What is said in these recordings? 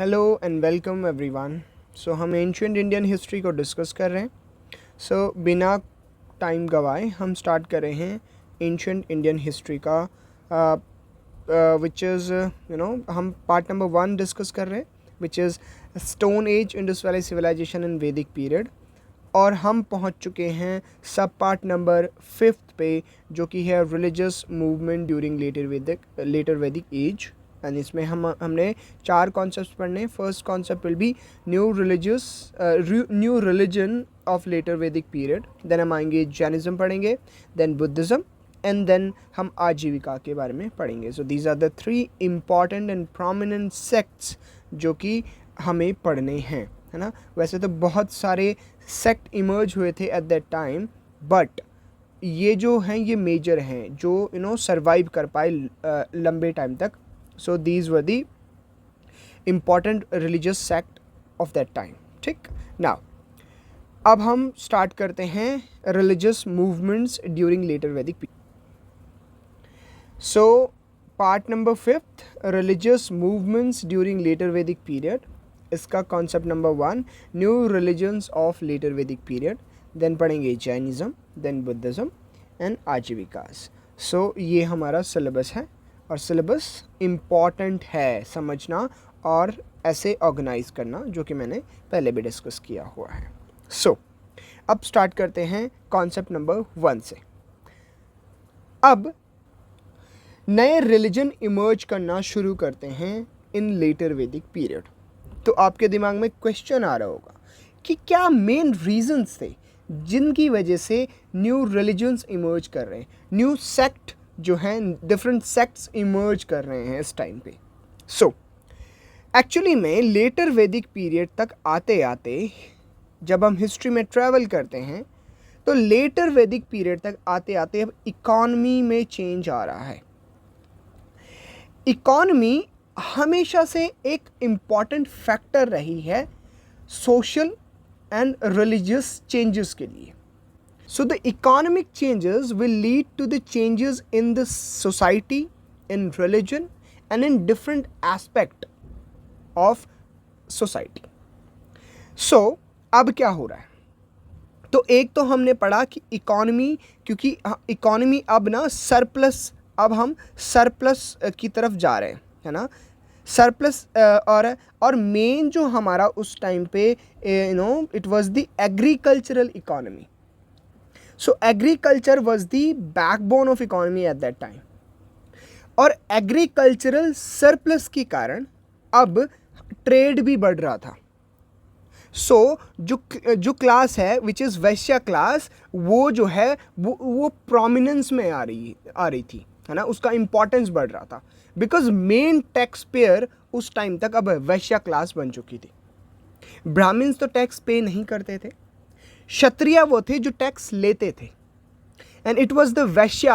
Hello and welcome everyone. So हम ancient Indian history को discuss कर रहे हैं। सो बिना टाइम गवाए हम स्टार्ट कर रहे हैं एंशिएंट इंडियन हिस्ट्री का विच इज़ हम पार्ट नंबर 1 डिस्कस कर रहे हैं which is stone age, Indus valley civilisation in Vedic period. और हम पहुंच चुके हैं सब पार्ट नंबर 5 पे, जो कि है religious movement during later Vedic age. And इसमें हमने 4 कॉन्सेप्ट्स पढ़ने। First concept will be new religion of later Vedic period. Then हम आएंगे जैनिज्म पढ़ेंगे, देन बुद्धिज़्म, एंड देन हम आजीविका के बारे में पढ़ेंगे। So these are the 3 important and prominent sects जो कि हमें पढ़ने हैं, है ना। वैसे तो बहुत सारे सेक्ट इमर्ज हुए थे एट दैट टाइम, बट ये जो हैं ये मेजर हैं जो सर्वाइव कर पाए लंबे टाइम तक। So these were the important religious sect of that time. ठीक, नाउ अब हम स्टार्ट करते हैं religious movements during later Vedic period. So part number 5 religious movements during later Vedic period. इसका concept number 1 new religions of later Vedic period. Then पढ़ेंगे Jainism, then Buddhism and Ajivikas. So ये हमारा syllabus है और सिलेबस इम्पॉर्टेंट है समझना और ऐसे ऑर्गेनाइज करना, जो कि मैंने पहले भी डिस्कस किया हुआ है। सो अब स्टार्ट करते हैं कॉन्सेप्ट नंबर 1 से। अब नए रिलीजन इमर्ज करना शुरू करते हैं इन लेटर वैदिक पीरियड। तो आपके दिमाग में क्वेश्चन आ रहा होगा कि क्या मेन रीजंस थे जिनकी वजह से न्यू रिलीजन्स इमर्ज कर रहे हैं, न्यू सेक्ट जो हैं, डिफरेंट सेक्ट्स इमर्ज कर रहे हैं इस टाइम पे। सो एक्चुअली में लेटर वैदिक पीरियड तक आते आते जब हम हिस्ट्री में ट्रैवल करते हैं तो लेटर वैदिक पीरियड तक आते आते अब इकॉनमी में चेंज आ रहा है। इकॉनमी हमेशा से एक इम्पॉर्टेंट फैक्टर रही है सोशल एंड रिलीजियस चेंजेस के लिए। So the economic changes will lead to the changes in the society, in religion and in different aspect of society. So अब क्या हो रहा है? तो एक तो हमने पढ़ा कि इकॉनमी, क्योंकि इकॉनमी अब ना सरप्लस, अब हम सरप्लस की तरफ जा रहे हैं, है ना। सरप्लस और मेन जो हमारा उस टाइम पे it was the agricultural economy. So agriculture was the backbone of economy at that time. और एग्रीकल्चरल सरप्लस के कारण अब ट्रेड भी बढ़ रहा था। सो जो क्लास है विच इज़ वैश्य क्लास, वो जो है वो प्रोमिनेंस में आ रही थी, है ना। उसका इम्पोर्टेंस बढ़ रहा था बिकॉज मेन टैक्स पेयर उस टाइम तक अब वैश्य क्लास बन चुकी थी। ब्राह्मण्स तो टैक्स पे नहीं करते थे, क्षत्रिय वो थे जो टैक्स लेते थे। And it was the Vaishya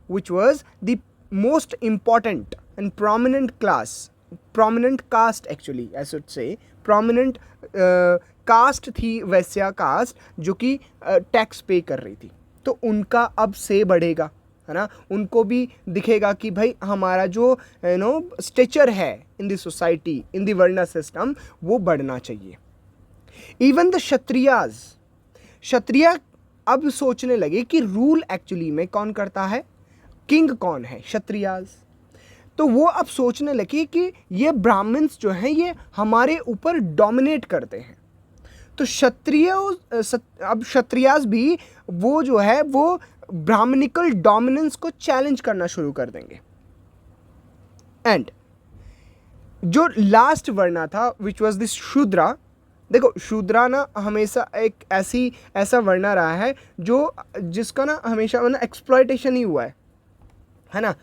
which was the most important and prominent class, prominent caste, actually I should say prominent caste थी वैश्य कास्ट, जो कि टैक्स पे कर रही थी। तो उनका अब से बढ़ेगा, है ना। उनको भी दिखेगा कि भाई हमारा जो स्टेचर है in the society, in the वर्ण सिस्टम, वो बढ़ना चाहिए। इवन द क्षत्रिय अब सोचने लगे कि रूल एक्चुअली में कौन करता है, किंग कौन है, क्षत्रियाज। तो वो अब सोचने लगे कि ये ब्राह्मण्स जो हैं ये हमारे ऊपर डोमिनेट करते हैं। तो अब क्षत्रियाज भी वो जो है वो ब्राह्मणिकल डोमिनेंस को चैलेंज करना शुरू कर देंगे। एंड जो लास्ट वर्णा था विच वॉज दिस शूद्रा। देखो शूद्रा ना हमेशा एक ऐसा वर्णा रहा है जिसका ना हमेशा एक्सप्लॉयटेशन ही हुआ है ना।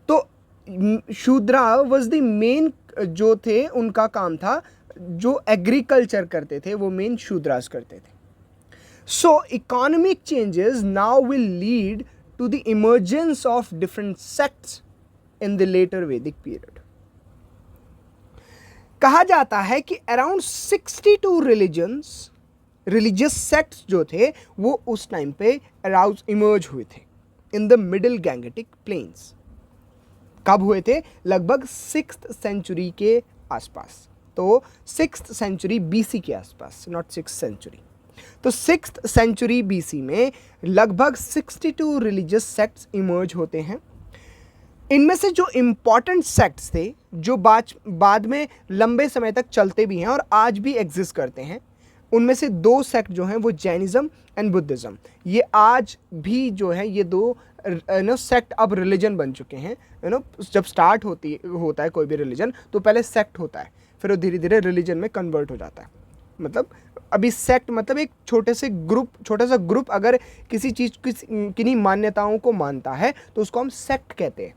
तो शूद्रा वाज द मेन, जो थे उनका काम था, जो एग्रीकल्चर करते थे वो मेन शूद्रास करते थे। So economic changes now will lead to the emergence of different sects in the later Vedic period. कहा जाता है कि अराउंड 62 रिलीजियस सेक्ट्स जो थे वो उस टाइम पे इमर्ज हुए थे इन द मिडिल गैंगेटिक प्लेन्स। कब हुए थे? लगभग 6th सेंचुरी के आसपास। तो 6th सेंचुरी बीसी के आसपास, नॉट 6th सेंचुरी। तो 6th सेंचुरी बीसी में लगभग 62 रिलीजियस सेक्ट्स इमर्ज होते हैं। इनमें से जो इम्पॉर्टेंट सेक्ट्स थे, जो बाद में लंबे समय तक चलते भी हैं और आज भी एग्जिस्ट करते हैं, उनमें से 2 सेक्ट जो हैं वो जैनिज़्म एंड बुद्धिज़्म। ये आज भी जो है ये 2 सेक्ट अब रिलीजन बन चुके हैं। जब स्टार्ट होता है कोई भी रिलीजन तो पहले सेक्ट होता है, फिर वो धीरे धीरे रिलीजन में कन्वर्ट हो जाता है। मतलब अभी सेक्ट मतलब एक छोटा सा ग्रुप अगर किसी चीज़ किन्हीं मान्यताओं को मानता है तो उसको हम सेक्ट कहते हैं।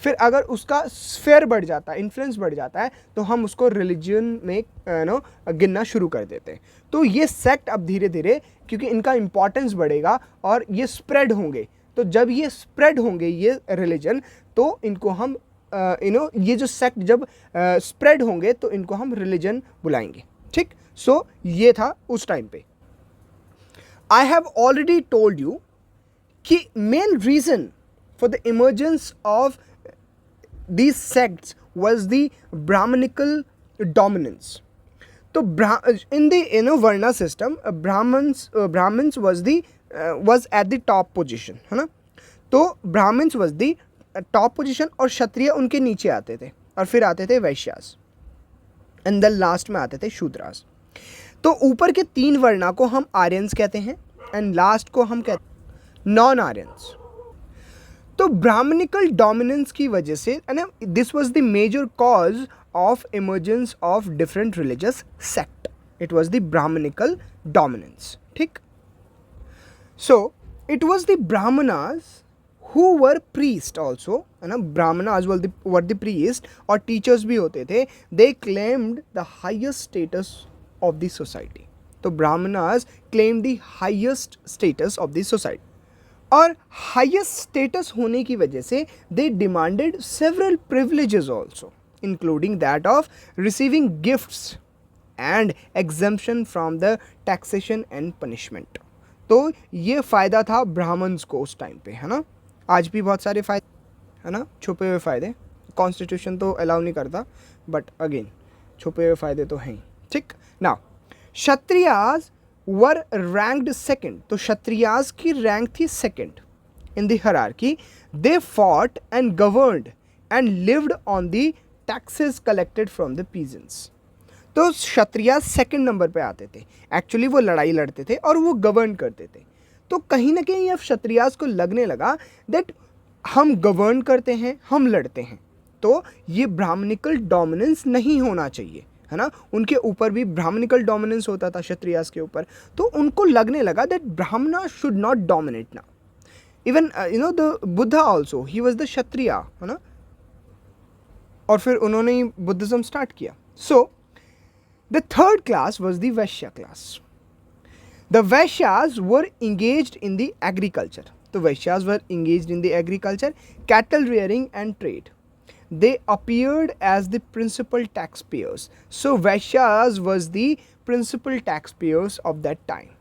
फिर अगर उसका स्फेयर बढ़ जाता है, इन्फ्लुएंस बढ़ जाता है, तो हम उसको रिलीजन में गिनना शुरू कर देते हैं। तो ये सेक्ट अब धीरे धीरे, क्योंकि इनका इम्पॉर्टेंस बढ़ेगा और ये स्प्रेड होंगे, तो जब ये स्प्रेड होंगे ये रिलीजन, तो इनको हम ये जो सेक्ट जब स्प्रेड होंगे तो इनको हम रिलीजन बुलाएंगे। ठीक, सो ये था उस टाइम पे। I have already told you कि main reason for the emergence of these sects was the Brahmanical dominance. So in the Varna system, Brahmins was at the top position, है ना। तो Brahmins was the top position और क्षत्रिय उनके नीचे आते थे, और फिर आते थे वैश्यास, एंड देन लास्ट में आते थे शूद्रास। तो ऊपर के 3 वर्णा को हम आर्यंस कहते हैं एंड लास्ट को हम कहते हैं नॉन आर्यंस। तो ब्राह्मणिकल डोमिनेंस की वजह से this was the major cause of emergence of different religious sect. It was the Brahmanical dominance. ठीक, so it was the Brahmanas who were priest also, है ना। ब्राह्मणास वर द प्रीस्ट और teachers भी होते थे। They claimed the highest status of the society. तो Brahmanas claim the highest status of the society, और highest status होने की वजह से they demanded several privileges also, including that of receiving gifts and exemption from the taxation and punishment. तो ये फ़ायदा था ब्राह्मण्स को उस टाइम पे, है ना। आज भी बहुत सारे फ़ायदे, है ना, छुपे हुए फ़ायदे। कॉन्स्टिट्यूशन तो अलाउ नहीं करता, बट अगेन छुपे हुए फ़ायदे तो हैं। ठीक, नाउ क्षत्रियास वर रैंक्ड सेकेंड। तो क्षत्रियास की रैंक थी second in the hierarchy. They fought and governed and lived on the taxes collected from the peasants. तो क्षत्रियास सेकेंड नंबर पे आते थे। एक्चुअली वो लड़ाई लड़ते थे और वो गवर्न करते थे। तो कहीं ना कहीं अब क्षत्रियास को लगने लगा दैट हम गवर्न करते हैं, हम लड़ते हैं, तो ये ब्राह्मणिकल डोमिनेंस नहीं होना चाहिए, है ना। उनके ऊपर भी ब्राह्मणिकल डोमिनेंस होता था क्षत्रियास के ऊपर। तो उनको लगने लगा that Brahmana should not dominate ना। Even the Buddha also, he was the Kshatriya, है ना। और फिर उन्होंने ही बुद्धिज्म स्टार्ट किया। So the third class was the Vaishya class. The Vaishyas were engaged in the agriculture. तो वैश्यास were engaged in the agriculture, cattle rearing and trade. They appeared as the principal taxpayers. So Vaishyas was the principal taxpayers of that time.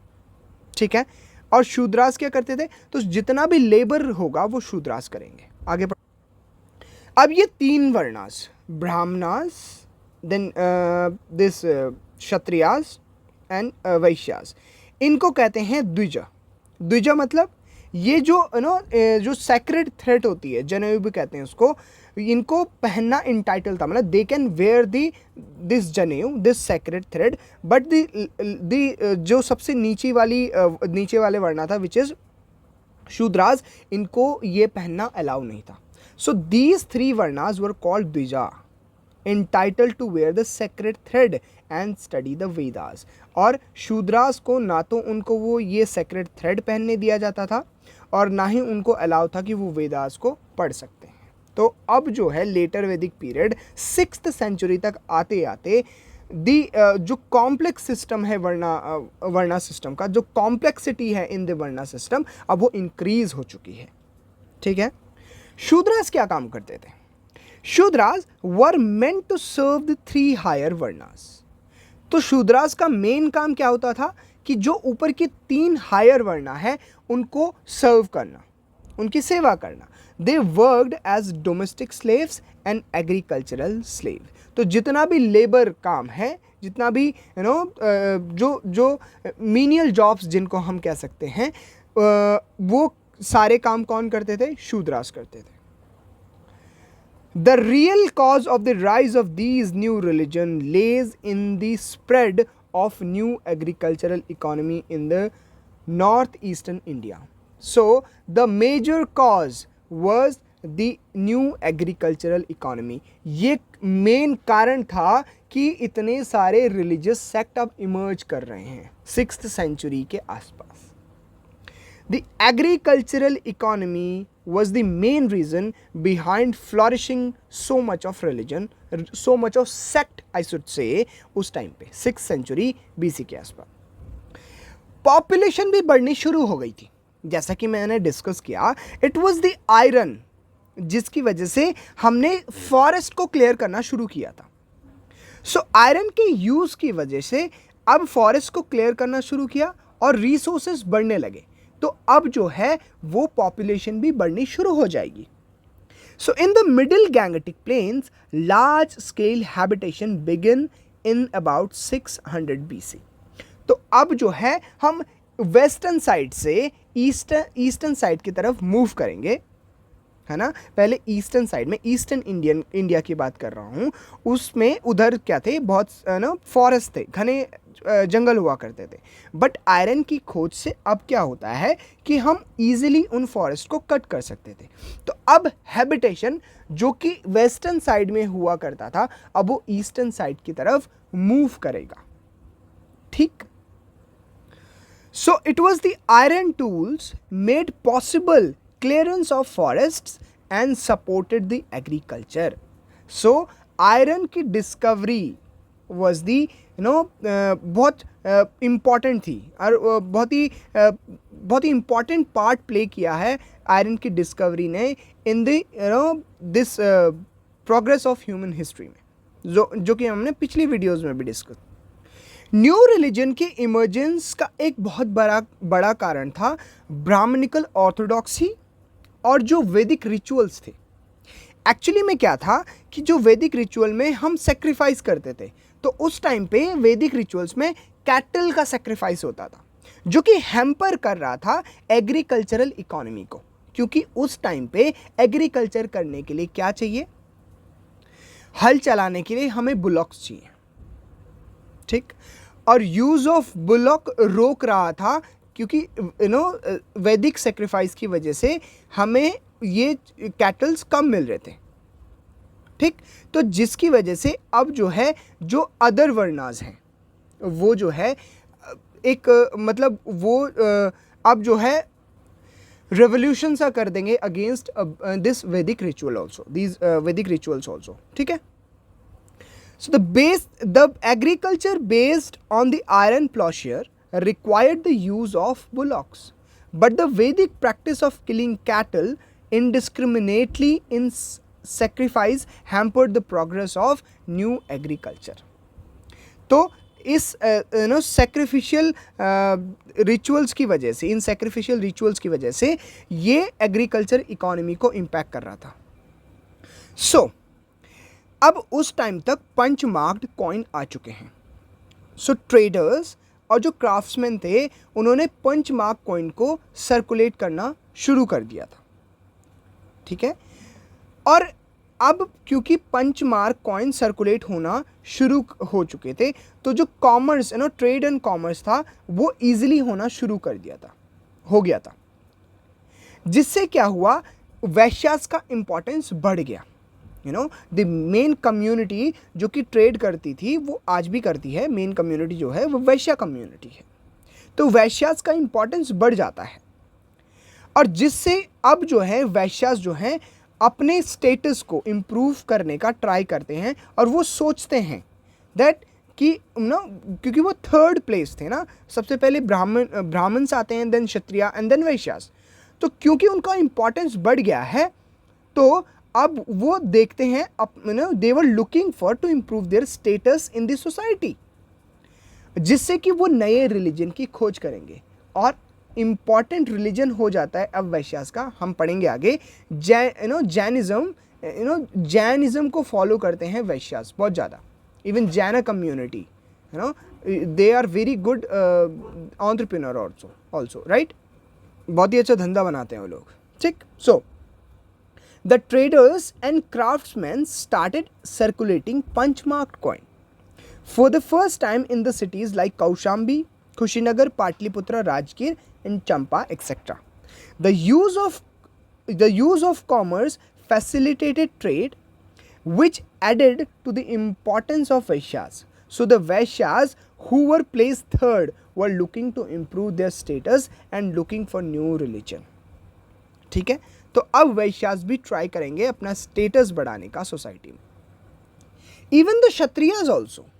ठीक है, और शूद्रास क्या करते थे, तो जितना भी लेबर होगा वो शूद्रास करेंगे। आगे बढ़, अब ये 3 varnas, Brahmanas, then this Kshatriyas and Vaishyas, इनको कहते हैं द्विज। द्विज मतलब ये जो सैक्रेड थ्रेड होती है, जनेऊ भी कहते हैं उसको, इनको पहनना इंटाइटल था। मतलब दे कैन वेयर दिस जनेऊ, दिस सैक्रेड थ्रेड, बट जो सबसे नीचे वाले वर्णा था, विच इज शूद्रास, इनको ये पहनना अलाउ नहीं था। So these 3 varnas were called dwija, entitled to wear the sacred thread and study the Vedas. और शूद्रास को ना तो उनको वो ये sacred thread पहनने दिया जाता था और ना ही उनको अलाउ था कि वो वेदास को पढ़ सकते हैं। तो अब जो है letter Vedic period 6th century तक आते आते जो कॉम्प्लेक्स सिस्टम है वर्णा सिस्टम का, जो कॉम्प्लेक्सिटी है इन द वर्णा सिस्टम, अब वो इंक्रीज हो चुकी है। ठीक है, शूद्रास क्या काम करते थे? Shudras were meant to serve the 3 higher varnas. तो शूद्रास का मेन काम क्या होता था कि जो ऊपर के 3 हायर वर्णा है उनको सर्व करना, उनकी सेवा करना। They worked as domestic slaves and agricultural slave. तो तो जितना भी लेबर काम है, जितना भी जो मीनियल जॉब्स जिनको हम कह सकते हैं, वो सारे काम कौन करते थे? शूद्रास करते थे। The real cause of the rise of these new religion lays in the spread of new agricultural economy in the northeastern India. So the major cause was the new agricultural economy. ये main कारण था कि इतने सारे religious sect अब emerge कर रहे हैं 6th century के आसपास। The agricultural economy was the main reason behind flourishing so much of religion, so much of sect I should say, उस टाइम पे 6th century BC के आसपास। पॉपुलेशन भी बढ़नी शुरू हो गई थी, जैसा कि मैंने डिस्कस किया। इट वॉज द आयरन जिसकी वजह से हमने फॉरेस्ट को क्लियर करना शुरू किया था। सो आयरन के यूज़ की वजह से अब फॉरेस्ट को क्लियर करना शुरू किया और रिसोर्सेज बढ़ने लगे, तो अब जो है वो पॉपुलेशन भी बढ़नी शुरू हो जाएगी। So in the middle Gangetic plains large scale habitation begin in about 600 BC। तो अब जो है हम वेस्टर्न साइड से ईस्टर्न साइड की तरफ मूव करेंगे, है ना। पहले ईस्टर्न साइड में, ईस्टर्न इंडिया की बात कर रहा हूँ, उसमें उधर क्या थे, बहुत फॉरेस्ट थे, घने जंगल हुआ करते थे। बट आयरन की खोज से अब क्या होता है कि हम इजीली उन फॉरेस्ट को कट कर सकते थे। तो अब हैबिटेशन जो कि वेस्टर्न साइड में हुआ करता था, अब वो ईस्टर्न साइड की तरफ मूव करेगा, ठीक। So it was the iron tools made possible clearance of forests and supported the agriculture. So iron की discovery was the बहुत important थी और बहुत ही important part play किया है आयरन की डिस्कवरी ने in the this progress of human history में, जो कि हमने पिछली वीडियोज़ में भी डिस्कस। न्यू रिलीजन के इमर्जेंस का एक बहुत बड़ा कारण था ब्राह्मणिकल ऑर्थोडॉक्सी और जो वैदिक रिचुअल्स थे। एक्चुअली में क्या था कि जो वैदिक रिचुअल में हम सेक्रीफाइस करते थे, तो उस टाइम पे वैदिक रिचुअल्स में कैटल का सेक्रीफाइस होता था, जो कि हैम्पर कर रहा था एग्रीकल्चरल इकोनॉमी को, क्योंकि उस टाइम पे एग्रीकल्चर करने के लिए क्या चाहिए, हल चलाने के लिए हमें बुलॉक्स चाहिए, ठीक। और यूज़ ऑफ बुलॉक रोक रहा था, क्योंकि वैदिक सेक्रीफाइस की वजह से हमें ये कैटल्स कम मिल रहे थे, ठीक। तो जिसकी वजह से अब जो है जो अदर वर्नाज हैं वो जो है एक मतलब वो अब जो है रेवोल्यूशन सा कर देंगे अगेंस्ट दिस वैदिक रिचुअल ऑल्सो, दीज वैदिक रिचुअल्स ऑल्सो, ठीक है। So the agriculture based on the iron plowshare required the use of bullocks, but the Vedic practice of killing cattle indiscriminately in sacrifice hampered the progress of new agriculture. तो इस sacrificial rituals की वजह से, इन sacrificial rituals की वजह से ये agriculture economy को impact कर रहा था। So अब उस टाइम तक पंच मार्क्ड कॉइन आ चुके हैं। सो ट्रेडर्स और जो क्राफ्ट्समैन थे उन्होंने पंच मार्क कॉइन को सर्कुलेट करना शुरू कर दिया था, ठीक है। और अब क्योंकि पंच मार्क कॉइन सर्कुलेट होना शुरू हो चुके थे, तो जो कॉमर्स ट्रेड एंड कॉमर्स था वो इजीली होना शुरू कर दिया था, हो गया था, जिससे क्या हुआ, वैश्यास का इंपॉर्टेंस बढ़ गया। द मेन कम्युनिटी जो कि ट्रेड करती थी वो आज भी करती है, मेन कम्युनिटी जो है वो वैश्या कम्युनिटी है, तो वैश्यास का इंपॉर्टेंस बढ़ जाता है, और जिससे अब जो है वैश्यास जो हैं अपने स्टेटस को इम्प्रूव करने का ट्राई करते हैं, और वो सोचते हैं दैट कि क्योंकि वो थर्ड प्लेस थे ना, सबसे पहले ब्राह्मण्स आते हैं, देन क्षत्रिय एंड देन वैश्यास, तो क्योंकि उनका इंपॉर्टेंस बढ़ गया है, तो अब वो देखते हैं they were looking for to improve their status in this society, जिससे कि वो नए रिलीजन की खोज करेंगे, और इम्पॉर्टेंट रिलीजन हो जाता है अब वैश्यास का। हम पढ़ेंगे आगे जैनिज्म जैनिज्म को फॉलो करते हैं वैश्यास बहुत ज़्यादा, even Jain community, they are very good entrepreneur also, right, बहुत ही अच्छा धंधा बनाते हैं वो लोग, ठीक। So the traders and craftsman started circulating punchmarked coin for the first time in the cities like Kaushambi, Kushinagar, Patliputra, Rajgir and Champa, etc. The use of commerce facilitated trade, which added to the importance of Vaishyas. So the Vaishyas who were placed third were looking to improve their status and looking for new religion. ठीक है, तो अब वैश्यास भी try करेंगे अपना status बढ़ाने का society में. Even the Kshatriyas also.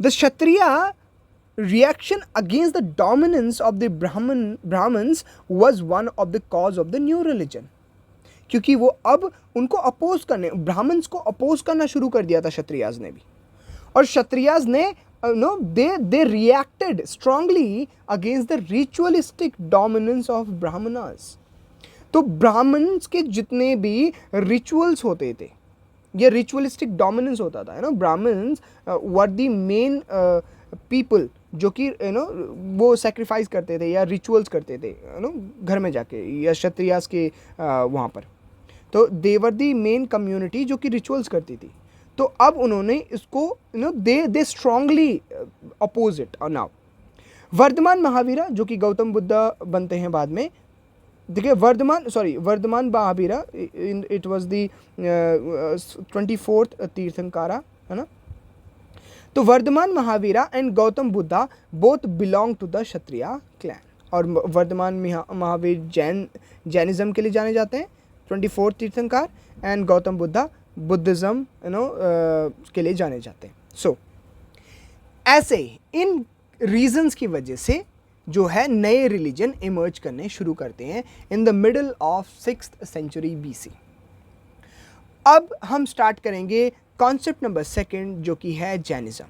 The Kshatriya reaction against the dominance of the Brahmins was one of the cause of the new religion. क्योंकि वो अब उनको अपोज करने, ब्राह्मण्स को अपोज करना शुरू कर दिया था क्षत्रियाज ने भी, और क्षत्रियाज ने they reacted strongly against the ritualistic dominance of Brahmanas. तो ब्राह्मण्स के जितने भी रिचुअल्स होते थे, ये रिचुअलिस्टिक डोमिनेंस होता था, Brahmins were the main people जो कि वो सेक्रीफाइस करते थे या रिचुअल्स करते थे घर में जाके या क्षत्रियास के वहाँ पर, तो they were the main community जो कि रिचुअल्स करती थी. तो अब उन्होंने इसको दे स्ट्रांगली अपोज इट. और नाउ वर्धमान महावीरा जो कि गौतम बुद्धा बनते हैं बाद में, देखिए Vardhaman Mahavira, it was the 24th Tirthankara, है ना. तो Vardhaman Mahavira and Gautam Buddha both belong to the Kshatriya clan. और वर्धमान महावीर जैनिज्म के लिए जाने जाते हैं, 24th Tirthankar, and Gautam Buddha Buddhism के लिए जाने जाते हैं. सो ऐसे इन रीजंस की वजह से जो है नए रिलीजन इमर्ज करने शुरू करते हैं in the middle of 6th century BC. अब हम स्टार्ट करेंगे कॉन्सेप्ट नंबर 2 जो कि है जैनिज्म.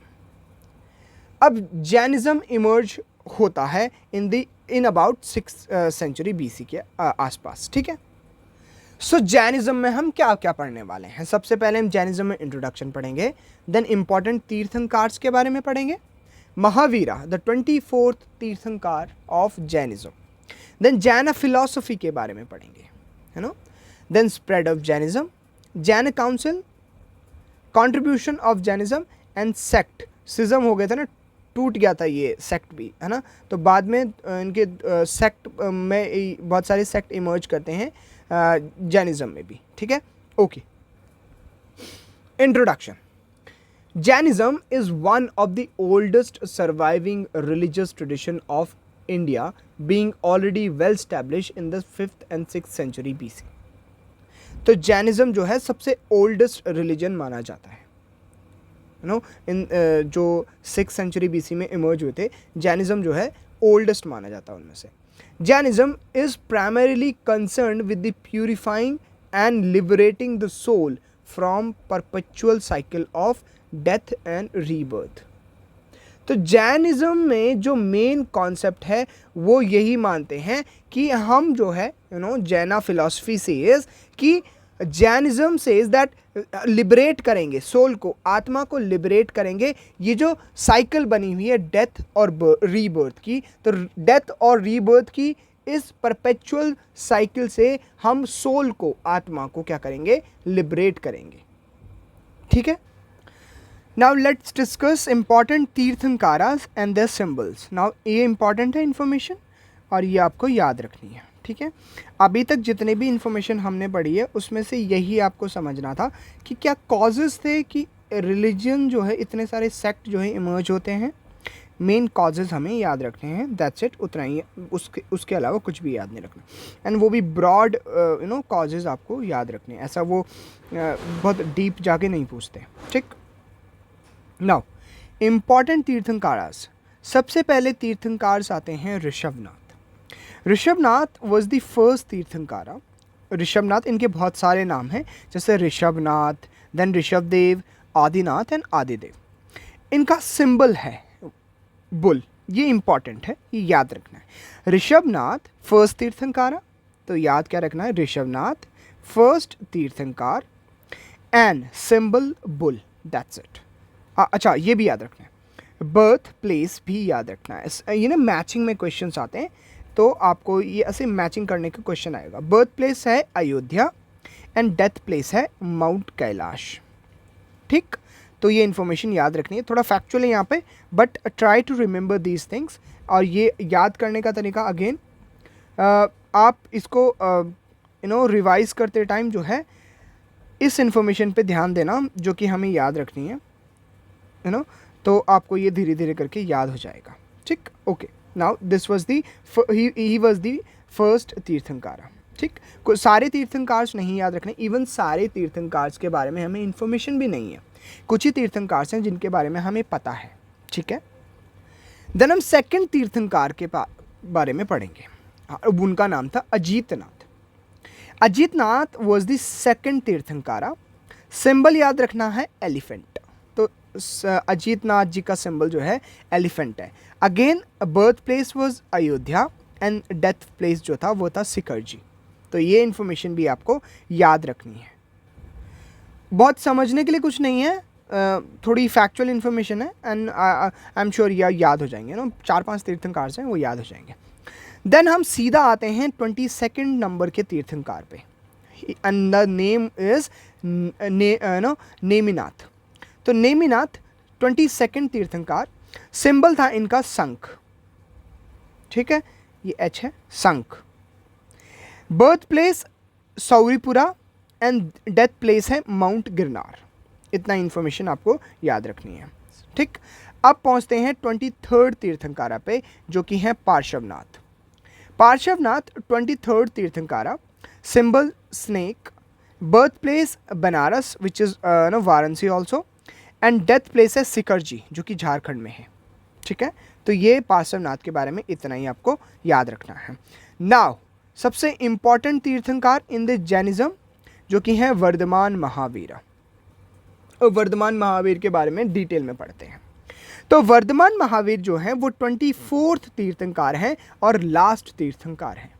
अब जैनिज्म इमर्ज होता है in about 6th century BC के आसपास, ठीक है. सो जैनिज्म में हम क्या क्या पढ़ने वाले हैं? सबसे पहले हम जैनिज्म में इंट्रोडक्शन पढ़ेंगे, देन इंपॉर्टेंट तीर्थंकार्स के बारे में पढ़ेंगे, Mahavira the 24th Tirthankar of Jainism, then Jain philosophy के बारे में पढ़ेंगे, है ना, then spread of Jainism, Jain council, contribution of Jainism and sect. Schism हो गया था ना, टूट गया था ये सेक्ट भी, है ना. तो बाद में इनके सेक्ट में बहुत सारे सेक्ट इमर्ज करते हैं जैनिज्म में भी, ठीक है. Okay, introduction. Jainism is one of the oldest surviving religious tradition of India, being already well established in the 5th and 6th century BC. तो जैनिज्म जो है सबसे ओल्डेस्ट रिलीजन माना जाता है, इन जो 6th century BC में इमर्ज हुए थे, जैनिज्म जो है ओल्डेस्ट माना जाता है उनमें से. Jainism is primarily concerned with the purifying and liberating the soul from perpetual cycle of death and rebirth. तो जैनिज्म में जो मेन कॉन्सेप्ट है वो यही मानते हैं कि हम जो है जैना फिलॉसफी सेज कि जैनिज्म सेज दैट लिबरेट करेंगे सोल को, आत्मा को लिबरेट करेंगे. ये जो साइकिल बनी हुई है डेथ और रीबर्थ की, तो डेथ और रीबर्थ की इस परपेचुअल साइकिल से हम सोल को, आत्मा को क्या करेंगे? लिबरेट करेंगे, ठीक है. Now let's discuss important तीर्थंकारास and their symbols. Now ये important है इन्फॉर्मेशन और ये आपको याद रखनी है, ठीक है. अभी तक जितने भी इन्फॉर्मेशन हमने पढ़ी है उसमें से यही आपको समझना था कि क्या कॉजेज़ थे कि रिलीजन जो है इतने सारे सेक्ट जो है इमर्ज होते हैं. मेन कॉजेज़ हमें याद रखने हैं, दैट्स इट, उतना ही. उसके अलावा कुछ भी याद नहीं रखना, एंड वो भी ब्रॉड कॉजेज़ आपको याद रखने, ऐसा वो बहुत डीप जाके नहीं पूछते, ठीक. Now important Tirthankaras. सबसे पहले तीर्थंकार्स आते हैं Rishabhnath. Rishabhnath was the first Tirthankara. Rishabhnath, इनके बहुत सारे नाम हैं, जैसे ऋषभनाथ, देन ऋषभदेव, आदिनाथ एंड आदिदेव. इनका सिंबल है बुल, ये इंपॉर्टेंट है, ये याद रखना है. ऋषभनाथ फर्स्ट तीर्थंकारा, तो याद क्या रखना है? Rishabhnath first Tirthankar and symbol bull, that's it. अच्छा ये भी याद रखना है, बर्थ प्लेस भी याद रखना है। ये ना मैचिंग में क्वेश्चंस आते हैं, तो आपको ये ऐसे मैचिंग करने का क्वेश्चन आएगा। बर्थ प्लेस है अयोध्या एंड डेथ प्लेस है माउंट कैलाश, ठीक। तो ये इन्फॉर्मेशन याद रखनी है, थोड़ा फैक्चुअल है यहाँ पे, but try to remember these things. और ये याद करने का तरीका अगेन, आप इसको रिवाइज करते टाइम जो है इस इन्फॉर्मेशन पे ध्यान देना जो कि हमें याद रखनी है, तो आपको ये धीरे धीरे करके याद हो जाएगा, ठीक। Okay, now this was the he was the first Tirthankara, ठीक। सारे तीर्थंकार नहीं याद रखने, इवन सारे तीर्थंकार के बारे में हमें इन्फॉर्मेशन भी नहीं है, कुछ ही तीर्थंकार हैं जिनके बारे में हमें पता है, ठीक है। देन हम सेकंड तीर्थंकार के बारे में पढ़ेंगे। उनका नाम था Ajitnath. Ajitnath was the second Tirthankara. Symbol याद रखना है एलिफेंट, तो अजीतनाथ जी का सिंबल जो है एलिफेंट है। Again birth place was Ayodhya and death place जो था वो था सिकर जी। तो ये इन्फॉर्मेशन भी आपको याद रखनी है। बहुत समझने के लिए कुछ नहीं है, थोड़ी फैक्चुअल इन्फॉर्मेशन है एंड आई एम श्योर याद हो जाएंगे ना, 4-5 तीर्थंकार हैं वो याद हो जाएंगे। देन हम सीधा आते हैं 22 नंबर के तीर्थंकार पे, and the name is Neminath. तो नेमिनाथ 22 तीर्थंकार, सिंबल था इनका शंख, ठीक है, ये एच है, शंख। Birth place Sauripura and death place है माउंट गिरनार। इतना इन्फॉर्मेशन आपको याद रखनी है, ठीक। अब पहुंचते हैं 23 तीर्थंकारा पे जो कि है Parshvanath. Parshvanath 23 Tirthankara, symbol snake. Birth place Banaras which is Varanasi also, and death place है सिकर जी जो कि झारखंड में है, ठीक है। तो ये पार्श्वनाथ के बारे में इतना ही आपको याद रखना है। नाउ सबसे इंपॉर्टेंट तीर्थंकार इन द जैनिज्म जो कि है वर्धमान महावीर। वर्धमान महावीर के बारे में डिटेल में पढ़ते हैं। तो वर्धमान महावीर जो है वो 24th तीर्थंकार है और लास्ट तीर्थंकार है।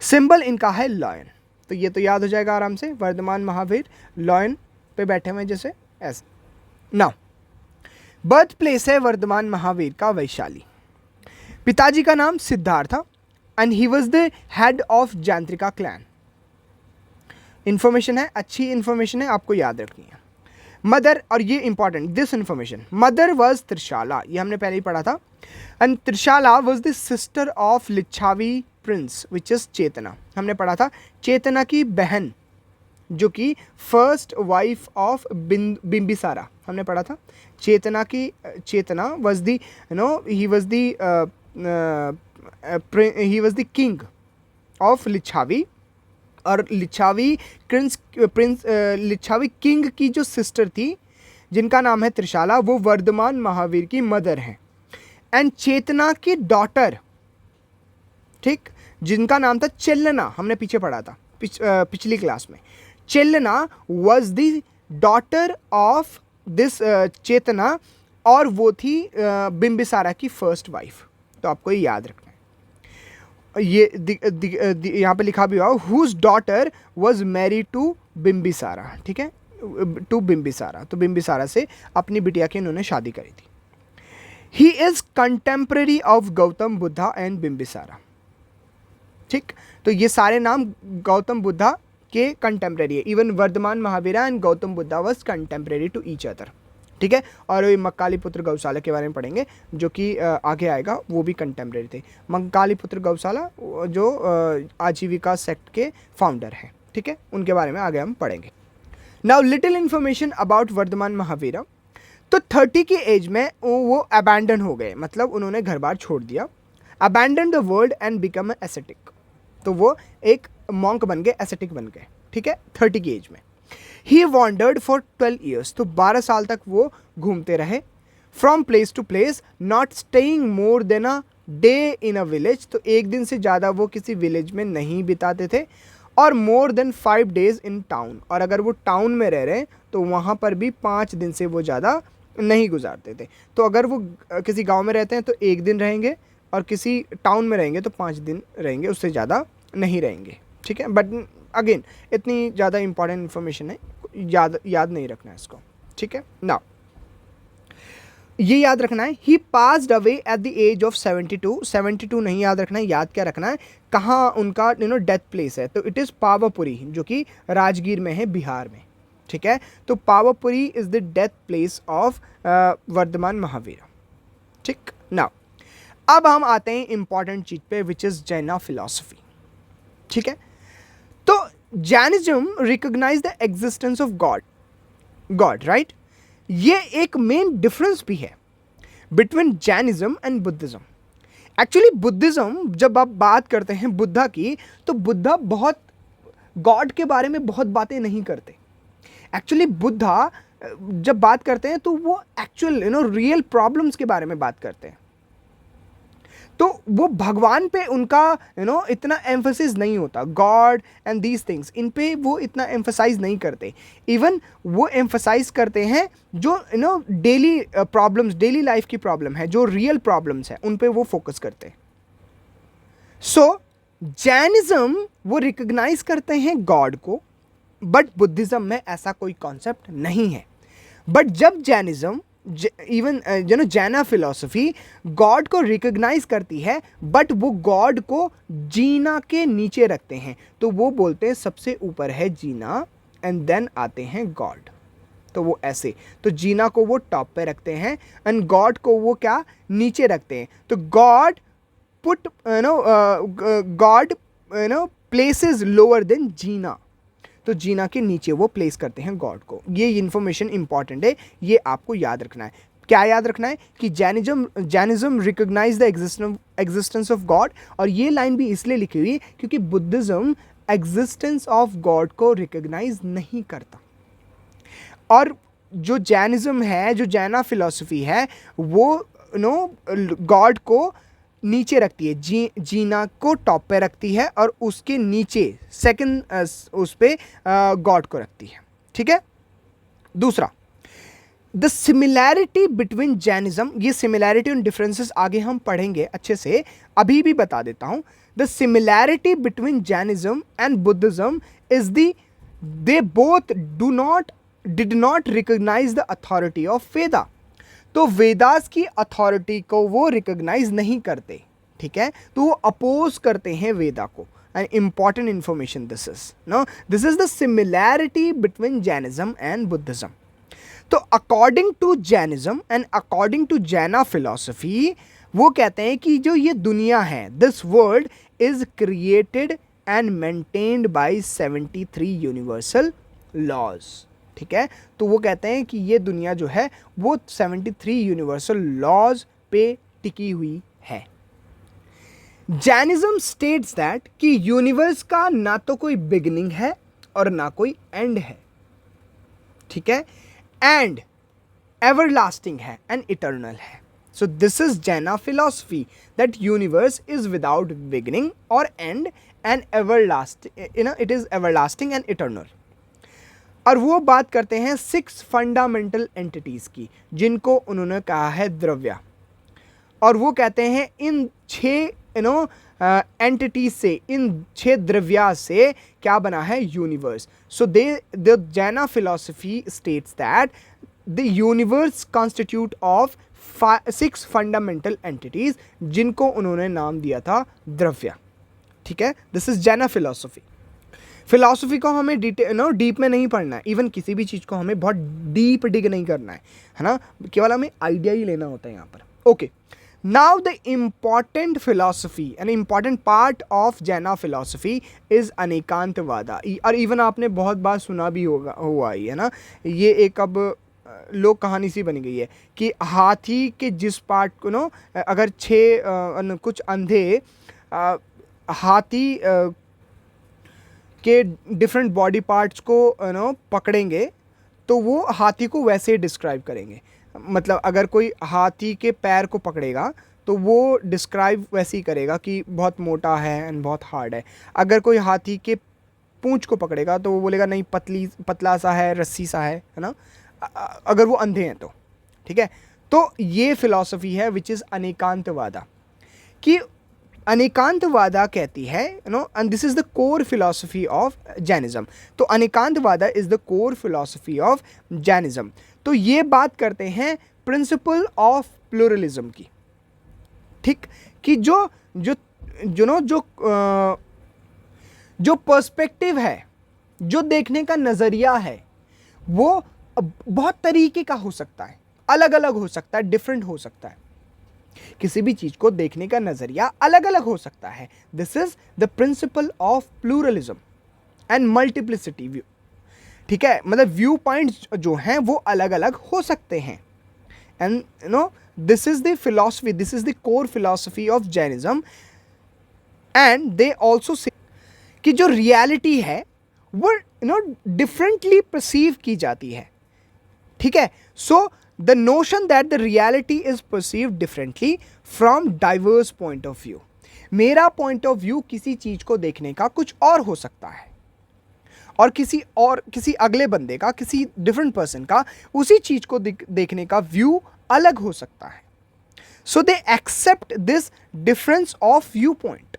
सिंबल इनका है लॉयन, तो ये तो याद हो जाएगा आराम से, वर्धमान महावीर लॉयन पे बैठे हुए जैसे ऐसे। नाउ बर्थ प्लेस है वर्धमान महावीर का वैशाली। पिताजी का नाम सिद्धार्थ था and he was the head of Jnatrika clan. Information है, अच्छी इन्फॉर्मेशन है, आपको याद रखनी है। मदर, और ये important this information, mother was Trishala, ये हमने पहले ही पढ़ा था, and Trishala was the sister of Lichchhavi prince which is Chetana. हमने पढ़ा था चेतना की बहन जो कि फर्स्ट वाइफ ऑफ बिंबिसारा, हमने पढ़ा था। Chetana was the he was the king of Lichchhavi, और लिच्छावी लिच्छावी किंग की जो सिस्टर थी जिनका नाम है त्रिशाला, वो वर्धमान महावीर की मदर है। एंड चेतना की डॉटर, ठीक, जिनका नाम था चेलना, हमने पीछे पढ़ा था पिछली क्लास में। Chelna was the daughter of this Chetana, और वो थी बिंबिसारा की फर्स्ट वाइफ। तो आपको ये याद रखना है। ये यहाँ पे लिखा भी हुआ whose daughter was married to Bimbisara, ठीक है, टू बिंबिसारा। तो बिंबिसारा से अपनी बिटिया की इन्होंने शादी करी थी। He is contemporary of Gautam Buddha and Bimbisara, ठीक। तो ये सारे नाम गौतम बुद्धा के कंटेम्पररी है। Even Vardhaman Mahavira and Gautam Buddha was contemporary to each other, ठीक है। और मक्काली पुत्र गौशाला के बारे में पढ़ेंगे जो कि आगे आएगा, वो भी कंटेम्पररी थे। मक्काली पुत्र गौशाला जो आजीविका सेक्ट के फाउंडर हैं, ठीक है, उनके बारे में आगे हम पढ़ेंगे। Now little information about Vardhaman Mahavira. तो 30 की एज में वो अबैंडन हो गए, मतलब उन्होंने घर बार छोड़ दिया। Abandon the world and become ascetic, तो वो एक मॉन्क बन गए, एसेटिक बन गए, ठीक है, 30 की एज में। ही वॉन्डर्ड फॉर 12 ईयर्स, तो 12 साल तक वो घूमते रहे। From place to place, not staying more than a day in a village, तो एक दिन से ज़्यादा वो किसी विलेज में नहीं बिताते थे। और more than 5 days in town, और अगर वो टाउन में रह रहे हैं तो वहाँ पर भी 5 दिन से वो ज़्यादा नहीं गुजारते थे। तो अगर वो किसी गाँव में रहते हैं तो 1 दिन रहेंगे, और किसी टाउन में रहेंगे तो 5 दिन रहेंगे, उससे ज़्यादा नहीं रहेंगे, ठीक है। बट अगेन इतनी ज़्यादा इंपॉर्टेंट इन्फॉर्मेशन है, याद नहीं रखना है इसको, ठीक है ना। ये याद रखना है, he passed away at the age of 72 नहीं याद रखना है, याद क्या रखना है, कहाँ उनका डेथ प्लेस है, तो इट इज़ पावापुरी, जो कि राजगीर में है, बिहार में, ठीक है। तो Pawapuri is the death place of Vardhaman Mahavir, ठीक ना। अब हम आते हैं इंपॉर्टेंट चीज पे, विच इज़ जैना फिलॉसफी, ठीक है। तो Jainism recognise the existence of God, right. ये एक मेन डिफरेंस भी है between Jainism and Buddhism. Actually Buddhism, जब आप बात करते हैं बुद्धा की, तो बुद्धा बहुत गॉड के बारे में बहुत बातें नहीं करते। एक्चुअली बुद्धा जब बात करते हैं तो वो एक्चुअल रियल प्रॉब्लम्स के बारे में बात करते हैं। तो वो भगवान पे उनका इतना एम्फोसिस नहीं होता, गॉड एंड दीज थिंग्स, इन पे वो इतना एम्फोसाइज नहीं करते। इवन वो एम्फोसाइज करते हैं जो डेली प्रॉब्लम्स, डेली लाइफ की प्रॉब्लम है, जो रियल प्रॉब्लम्स है, उन पे वो फोकस करते हैं। सो जैनिज्म वो रिकग्नाइज करते हैं गॉड को, बट बुद्धिज्म में ऐसा कोई कॉन्सेप्ट नहीं है। बट जब जैनिज्म, इवन जैना फिलॉसफी गॉड को रिकॉग्नाइज करती है, बट वो गॉड को जीना के नीचे रखते हैं, तो वो बोलते हैं सबसे ऊपर है जीना एंड देन आते हैं गॉड। तो वो ऐसे, तो जीना को वो टॉप पे रखते हैं एंड गॉड को वो क्या नीचे रखते हैं। तो God put God places lower than Jina, तो जीना के नीचे वो प्लेस करते हैं गॉड को। ये इन्फॉर्मेशन इंपॉर्टेंट है, ये आपको याद रखना है। क्या याद रखना है कि Jainism recognise the existence of God, और ये लाइन भी इसलिए लिखी हुई क्योंकि बुद्धिज्म एग्जिस्टेंस ऑफ गॉड को रिकॉग्नाइज नहीं करता। और जो जैनिज्म है, जो जैना फिलॉसफी है, वो गॉड को नीचे रखती है, जीना को टॉप पे रखती है, और उसके नीचे सेकंड उस पे गॉड को रखती है, ठीक है। दूसरा, द सिमिलैरिटी बिटवीन जैनिज्म, ये सिमिलैरिटी एंड डिफरेंसेस आगे हम पढ़ेंगे अच्छे से, अभी भी बता देता हूं। The similarity between Jainism and Buddhism is they both did not recognise the authority of Veda. तो वेदास की अथॉरिटी को वो रिकॉग्नाइज नहीं करते, ठीक है, तो वो अपोज करते हैं वेदा को। An important information this is the similarity between Jainism and Buddhism. तो according to Jainism and according to Jaina philosophy, वो कहते हैं कि जो ये दुनिया है, this world is created and maintained by 73 universal laws, ठीक है। तो वो कहते हैं कि ये दुनिया जो है वो 73 यूनिवर्सल लॉज पे टिकी हुई है। जैनिज्म स्टेट्स दैट कि यूनिवर्स का ना तो कोई बिगिनिंग है और ना कोई एंड है, ठीक है, एंड एवरलास्टिंग है एंड इटर्नल है। So this is Jaina philosophy that universe is without beginning और end and everlasting, it is everlasting and eternal. और वो बात करते हैं 6 फंडामेंटल एंटिटीज़ की, जिनको उन्होंने कहा है द्रव्य। और वो कहते हैं इन 6 एंटिटीज से, इन 6 द्रव्या से क्या बना है, यूनिवर्स। सो द जैना philosophy states that the universe constitute of 6 fundamental entities, जिनको उन्होंने नाम दिया था द्रव्य, ठीक है। This is Jaina philosophy. Philosophy को हमें डीप में नहीं पढ़ना है, इवन किसी भी चीज़ को हमें बहुत डीप डिग नहीं करना है ना, केवल हमें आइडिया ही लेना होता है यहाँ पर। Okay, now the important philosophy, an important part of जैना फिलॉसफी इज अनेकांतवादा। और इवन आपने बहुत बार सुना भी हुआ ही है ना, ये एक अब लोक कहानी सी बनी गई है कि हाथी के जिस पार्ट को अगर 6 कुछ अंधे हाथी के डिफरेंट बॉडी पार्ट्स को पकड़ेंगे, तो वो हाथी को वैसे ही डिस्क्राइब करेंगे। मतलब अगर कोई हाथी के पैर को पकड़ेगा तो वो डिस्क्राइब वैसे ही करेगा कि बहुत मोटा है एंड बहुत हार्ड है। अगर कोई हाथी के पूंछ को पकड़ेगा तो वो बोलेगा नहीं, पतला सा है, रस्सी सा है ना, अगर वो अंधे हैं तो, ठीक है। तो ये फिलॉसफी है विच इज़ अनेकांतवादा, कि अनेकांतवादा कहती है, and this is the core philosophy of Jainism. तो Anekantavada is the core philosophy of Jainism. तो ये बात करते हैं प्रिंसिपल ऑफ प्लूरलिज्म की, ठीक, कि जो जो जो नो जो जो पर्सपेक्टिव है, जो देखने का नज़रिया है, वो बहुत तरीके का हो सकता है, अलग अलग हो सकता है, डिफरेंट हो सकता है। किसी भी चीज को देखने का नजरिया अलग अलग हो सकता है। This is the principle of pluralism and multiplicity view, ठीक है, मतलब व्यू पॉइंट्स जो हैं वो अलग अलग हो सकते हैं। And this is the philosophy, this is the core philosophy of Jainism. And they also say कि जो रियलिटी है वो डिफरेंटली परसीव की जाती है, ठीक है। सो the notion that the reality is perceived differently from diverse point of view, मेरा point of view किसी चीज को देखने का कुछ और हो सकता है, और किसी अगले बंदे का, किसी डिफरेंट पर्सन का उसी चीज को देखने का व्यू अलग हो सकता है। So they accept this difference of view point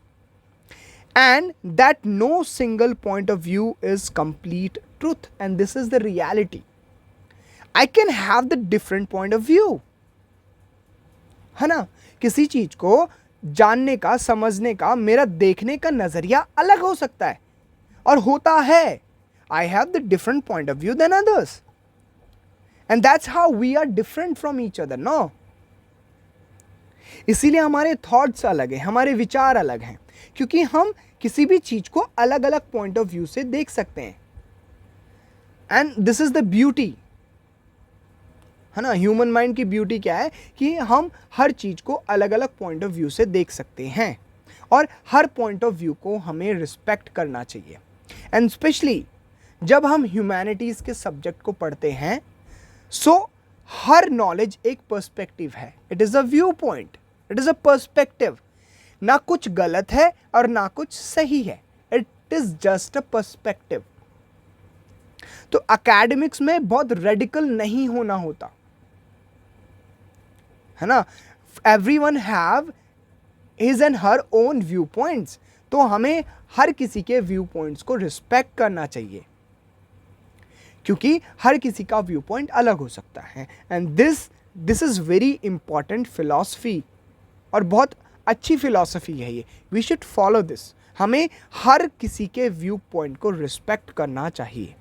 and that no single point of view is complete truth, and this is the reality. I can have the different point of view, है ना। किसी चीज को जानने का, समझने का, मेरा देखने का नजरिया अलग हो सकता है, और होता है। I have the different point of view than others, and that's how we are different from each other, no? इसीलिए हमारे थॉट्स अलग हैं, हमारे विचार अलग हैं, क्योंकि हम किसी भी चीज को अलग अलग पॉइंट ऑफ व्यू से देख सकते हैं। And this is the beauty, है ना। ह्यूमन माइंड की ब्यूटी क्या है कि हम हर चीज को अलग अलग पॉइंट ऑफ व्यू से देख सकते हैं, और हर पॉइंट ऑफ व्यू को हमें रिस्पेक्ट करना चाहिए। एंड स्पेशली जब हम ह्यूमैनिटीज के सब्जेक्ट को पढ़ते हैं, सो हर नॉलेज एक पर्सपेक्टिव है। It is a view point, it is a perspective. ना कुछ गलत है और ना कुछ सही है, it is just a perspective. तो एकेडमिक्स में बहुत रेडिकल नहीं होना होता, है ना। Everyone have his and her own view points, तो हमें हर किसी के व्यू पॉइंट्स को रिस्पेक्ट करना चाहिए, क्योंकि हर किसी का व्यू पॉइंट अलग हो सकता है। And this is very important philosophy, और बहुत अच्छी फिलॉसफी है ये। We should follow this. हमें हर किसी के व्यू पॉइंट को रिस्पेक्ट करना चाहिए,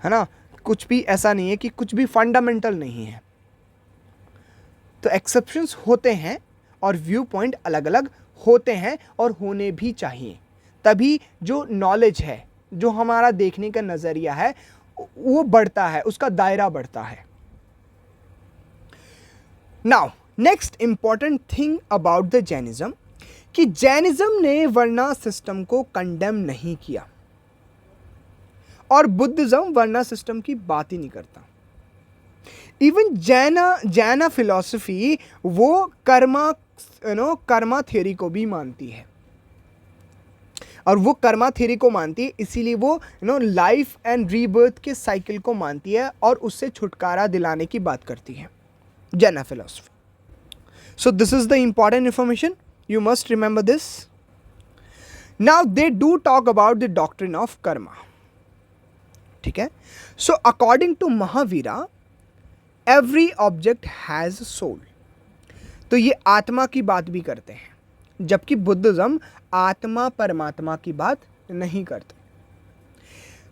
है ना। कुछ भी ऐसा नहीं है कि कुछ भी फंडामेंटल नहीं है। तो एक्सेप्शंस होते हैं और व्यू पॉइंट अलग अलग होते हैं, और होने भी चाहिए। तभी जो नॉलेज है, जो हमारा देखने का नज़रिया है, वो बढ़ता है, उसका दायरा बढ़ता है। Now next important thing about the Jainism, कि जैनिज्म ने वर्ना सिस्टम को कंडेम नहीं किया, और बुद्धिज्म वर्ना सिस्टम की बात ही नहीं करता। इवन जैना फिलॉसफी वो कर्मा थ्योरी को भी मानती है, और वो कर्मा थ्योरी को मानती है, इसीलिए वो लाइफ एंड रीबर्थ के साइकिल को मानती है, और उससे छुटकारा दिलाने की बात करती है Jaina philosophy. So this is the important information, you must remember this. Now they do talk about the doctrine of karma, ठीक है। So according to Mahavira, every object has soul. तो ये आत्मा की बात भी करते हैं, जबकि बुद्धिज्म आत्मा परमात्मा की बात नहीं करते।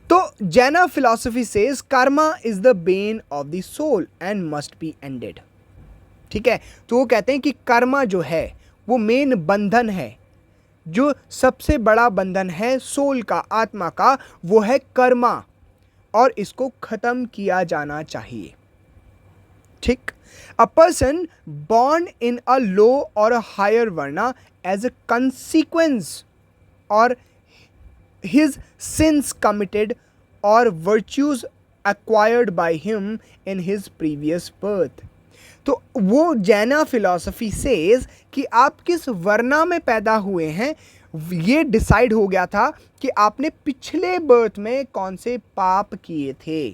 तो Jaina philosophy says karma is the bane of the soul and must be ended, ठीक है। तो वो कहते हैं कि कर्मा जो है वो मेन बंधन है, जो सबसे बड़ा बंधन है सोल का, आत्मा का, वो है कर्मा, और इसको खत्म किया जाना चाहिए, ठीक। A person born in a low or a higher varna as a consequence or his sins committed or virtues acquired by him in his previous birth। तो वो जैना फिलॉसफी सेज कि आप किस वर्ना में पैदा हुए हैं, ये डिसाइड हो गया था कि आपने पिछले बर्थ में कौन से पाप किए थे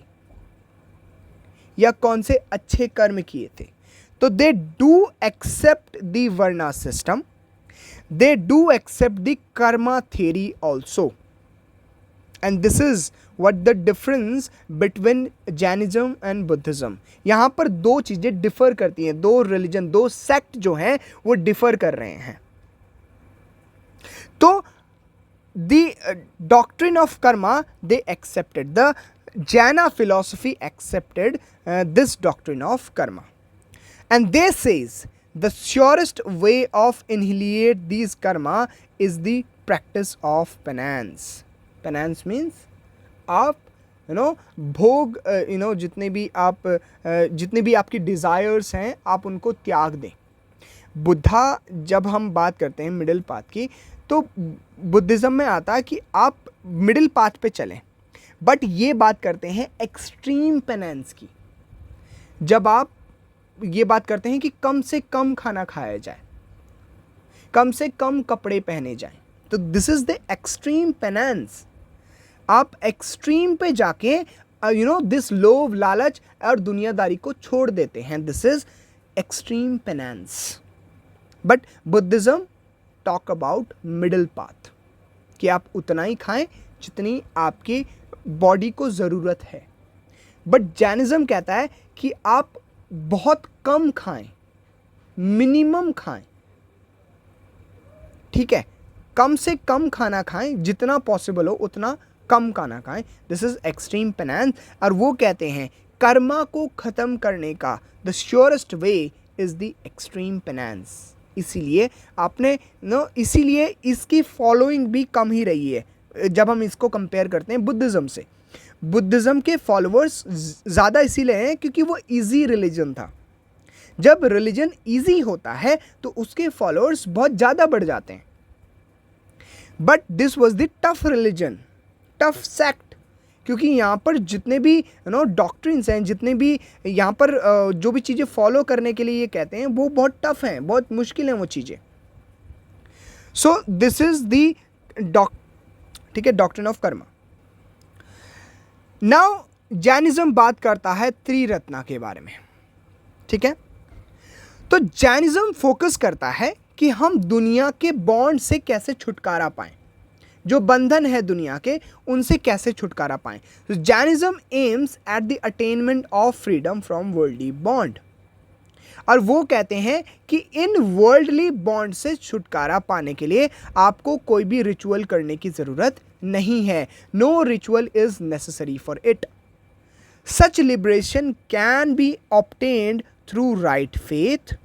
या कौन से अच्छे कर्म किए थे। तो they do accept the varna system They do accept the karma theory also. And this is what the difference between Jainism and Buddhism. यहाँ पर दो चीज़ें डिफर करती हैं, दो रिलीजन, दो सेक्ट जो हैं वो डिफर कर रहे हैं. तो the doctrine of karma, they accepted, the Jaina philosophy accepted this doctrine of karma, and they says the surest way of annihilate these karma is the practice of penance. Penance means आप भोग जितने भी आपकी desires हैं आप उनको त्याग दें. बुद्धा, जब हम बात करते हैं मिडिल पाथ की, तो बुद्धिज़्म में आता है कि आप मिडिल पाथ पे चलें, बट ये बात करते हैं एक्सट्रीम पेनेंस की. जब आप ये बात करते हैं कि कम से कम खाना खाया जाए, कम से कम कपड़े पहने जाएं, तो this is the extreme penance. आप एक्सट्रीम पे जाके दिस लोभ, लालच और दुनियादारी को छोड़ देते हैं. This is extreme penance. But Buddhism talk about middle path, कि आप उतना ही खाएं जितनी आपकी बॉडी को ज़रूरत है. बट जैनिज़्म कहता है कि आप बहुत कम खाएं, मिनिमम खाएं. ठीक है, कम से कम खाना खाएं, जितना पॉसिबल हो उतना कम खाना खाएं. This is extreme penance. और वो कहते हैं कर्मा को ख़त्म करने का the surest way is the extreme penance. इसीलिए आपने इसीलिए इसकी फॉलोइंग भी कम ही रही है जब हम इसको कंपेयर करते हैं बुद्धिज़्म से. बुद्धिज़्म के फॉलोअर्स ज़्यादा इसीलिए हैं क्योंकि वो इजी रिलीजन था. जब रिलीजन इजी होता है तो उसके फॉलोअर्स बहुत ज़्यादा बढ़ जाते हैं. But this was the tough religion, tough sect, क्योंकि यहाँ पर जितने भी डॉक्ट्रिन्स हैं, जितने भी यहाँ पर जो भी चीज़ें फॉलो करने के लिए ये कहते हैं वो बहुत टफ हैं, बहुत मुश्किल हैं वो चीज़ें. सो दिस इज दी ठीक है, doctrine of Karma. Now Jainism बात करता है त्रिरत्ना के बारे में. ठीक है, तो जैनिज्म फोकस करता है कि हम दुनिया के बॉन्ड से कैसे छुटकारा पाएं, जो बंधन है दुनिया के उनसे कैसे छुटकारा पाएं. तो Jainism aims at the attainment of freedom from worldly bond. और वो कहते हैं कि इन वर्ल्डली बॉन्ड से छुटकारा पाने के लिए आपको कोई भी रिचुअल करने की ज़रूरत नहीं है. No ritual is necessary for it. Such liberation can be obtained through right faith.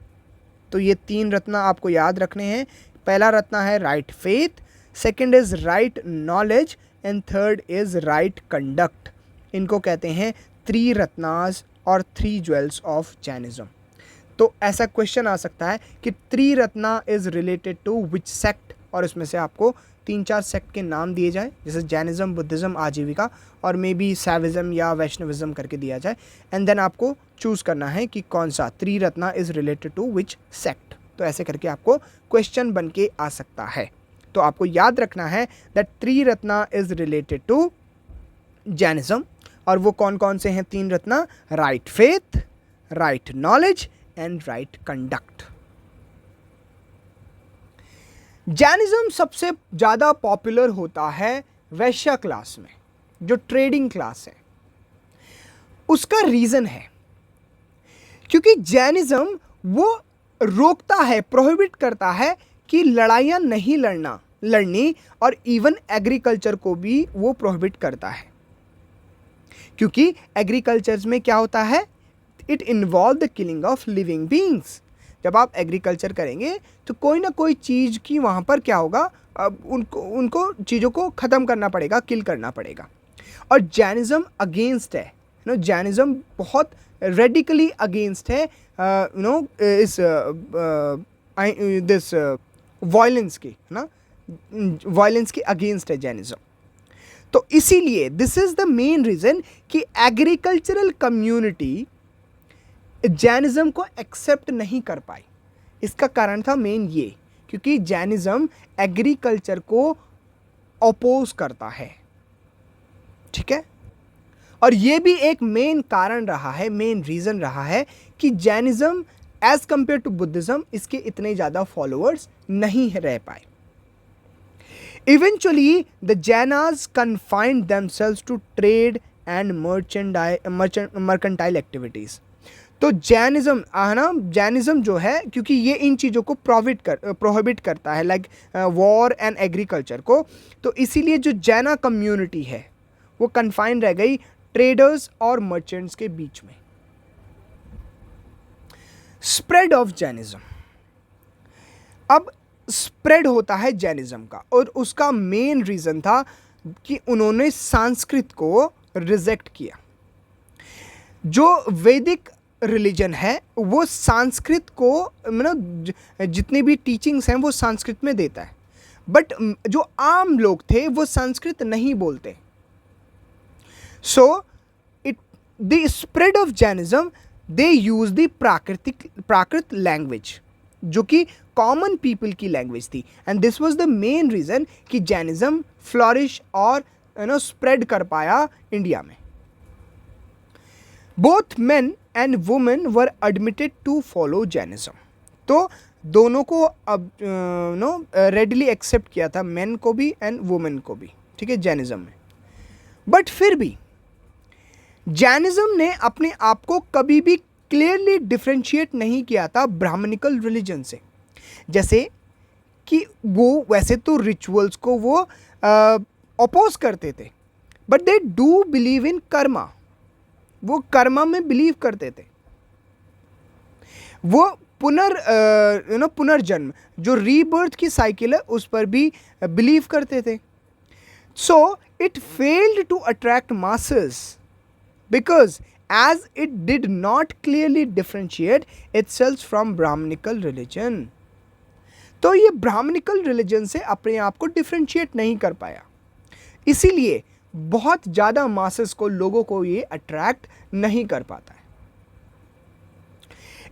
तो ये तीन रत्ना आपको याद रखने हैं. पहला रत्ना है right faith, second is right knowledge and third is right conduct. इनको कहते हैं थ्री रत्नास और थ्री ज्वेल्स ऑफ जैनिज्म. तो ऐसा क्वेश्चन आ सकता है कि Triratna is related to which sect, और इसमें से आपको 3-4 सेक्ट के नाम दिए जाएं, जैसे जैनिज्म, बुद्धिज़्म, आजीविका और मे बी सैविज्म या वैष्णविज्म करके दिया जाए. एंड देन आपको चूज़ करना है कि कौन सा Triratna is related to which sect. तो ऐसे करके आपको क्वेश्चन बन के आ सकता है. तो आपको याद रखना है that Triratna is related to Jainism. और वो कौन कौन से हैं तीन रत्ना? Right faith, right knowledge and right conduct. Jainism सबसे ज़्यादा पॉपुलर होता है वैश्य क्लास में, जो ट्रेडिंग क्लास है. उसका रीज़न है क्योंकि जैनिज्म वो रोकता है, प्रोहिबिट करता है कि लड़ाइयाँ नहीं लड़नी, और इवन एग्रीकल्चर को भी वो प्रोहिबिट करता है. क्योंकि एग्रीकल्चर में क्या होता है? It involve the killing of living beings. जब आप एग्रीकल्चर करेंगे तो कोई ना कोई चीज़ की वहाँ पर क्या होगा, उनको चीज़ों को ख़त्म करना पड़ेगा, किल करना पड़ेगा. और जैनिज्म अगेंस्ट है. जैनिज्म बहुत रेडिकली अगेंस्ट है इस दिस वायलेंस की, वायलेंस के अगेंस्ट है जैनिज्म. तो इसीलिए this is the main reason कि एग्रीकल्चरल कम्युनिटी जैनिज्म को एक्सेप्ट नहीं कर पाई. इसका कारण था मेन ये, क्योंकि जैनिज्म एग्रीकल्चर को अपोज करता है. ठीक है, और ये भी एक मेन कारण रहा है, मेन रीज़न रहा है कि Jainism as compare to Buddhism इसके इतने ज़्यादा फॉलोअर्स नहीं रह पाए. Eventually, the Jainas confined themselves to trade and mercantile activities. तो जैनिज्म है ना, जैनिज्म जो है, क्योंकि ये इन चीज़ों को प्रोहिबिट करता है, लाइक वॉर एंड एग्रीकल्चर को, तो इसीलिए जो जैना कम्युनिटी है वो कन्फाइन रह गई ट्रेडर्स और मर्चेंट्स के बीच में. Spread of Jainism. अब स्प्रेड होता है जैनिज्म का, और उसका मेन रीज़न था कि उन्होंने संस्कृत को रिजेक्ट किया. जो वैदिक रिलीजन है वो संस्कृत को, मतलब जितनी भी टीचिंग्स हैं वो संस्कृत में देता है, बट जो आम लोग थे वो संस्कृत नहीं बोलते. So the spread of Jainism, they use the Prakrit language, जो कि कॉमन पीपल की लैंग्वेज थी, and this was the main reason कि जैनिज्म फ्लॉरिश और स्प्रेड कर पाया इंडिया में. Both men and women were admitted to follow Jainism. तो दोनों को अब रेडली एक्सेप्ट किया था, मेन को भी एंड वुमेन को भी, ठीक है, जैनिज्म में. बट फिर भी जैनिज्म ने अपने आप को कभी भी क्लियरली डिफ्रेंशिएट नहीं किया था ब्राह्मणिकल रिलीजन से. जैसे कि वो वैसे तो रिचुअल्स को वो अपोज करते थे, but they do believe in Karma. वो कर्मा में बिलीव करते थे. वो पुनर्जन्म, जो रीबर्थ की साइकिल है, उस पर भी बिलीव करते थे. So it failed to attract masses because as it did not clearly differentiate itself from Brahminical religion. तो ये ब्राह्मणिकल रिलीजन से अपने आप को डिफ्रेंशिएट नहीं कर पाया, इसीलिए बहुत ज़्यादा मासेस को, लोगों को ये अट्रैक्ट नहीं कर पाता है.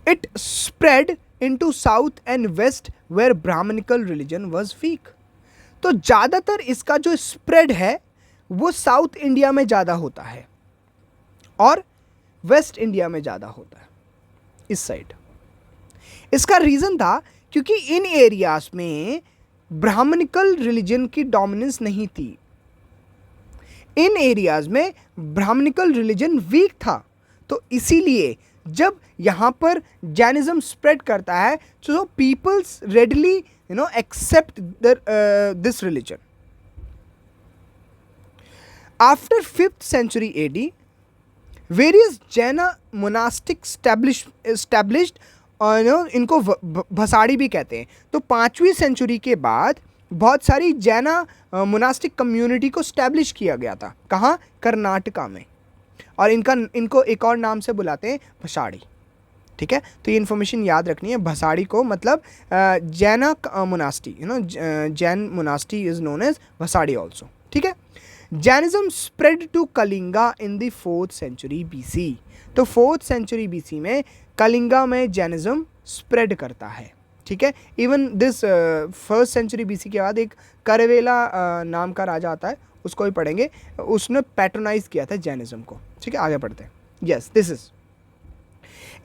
It spread into south and west where Brahmanical religion was weak. तो ज़्यादातर इसका जो स्प्रेड है वो साउथ इंडिया में ज़्यादा होता है और वेस्ट इंडिया में ज़्यादा होता है, इस साइड. इसका रीज़न था क्योंकि इन एरियाज में ब्राह्मणिकल रिलीजन की डोमिनेंस नहीं थी. इन एरियाज में ब्राह्मणिकल रिलीजन वीक था, तो इसीलिए जब यहाँ पर जैनिज्म स्प्रेड करता है, तो peoples readily accept this religion. After 5th century AD, various Jaina monastic established, इनको भसाड़ी भी कहते हैं. तो 5वीं सेंचुरी के बाद बहुत सारी जैना मोनास्टिक कम्युनिटी को स्टैब्लिश किया गया था. कहाँ? कर्नाटका में. और इनको एक और नाम से बुलाते हैं भसाड़ी, ठीक है. तो ये इन्फॉर्मेशन याद रखनी है. भसाड़ी को मतलब Jaina monastery, Jain monastery is known as Basadi also, ठीक है. Jainism spread to Kalinga in the 4th century BC. तो 4th century BC में कलिंगा में जैनिज्म स्प्रेड करता है, ठीक है. Even this 1st century BC के बाद एक करवेला नाम का राजा आता है, उसको भी पढ़ेंगे. उसने पैट्रोनाइज किया था जैनिज्म को, ठीक है. आगे पढ़ते हैं. Yes, this is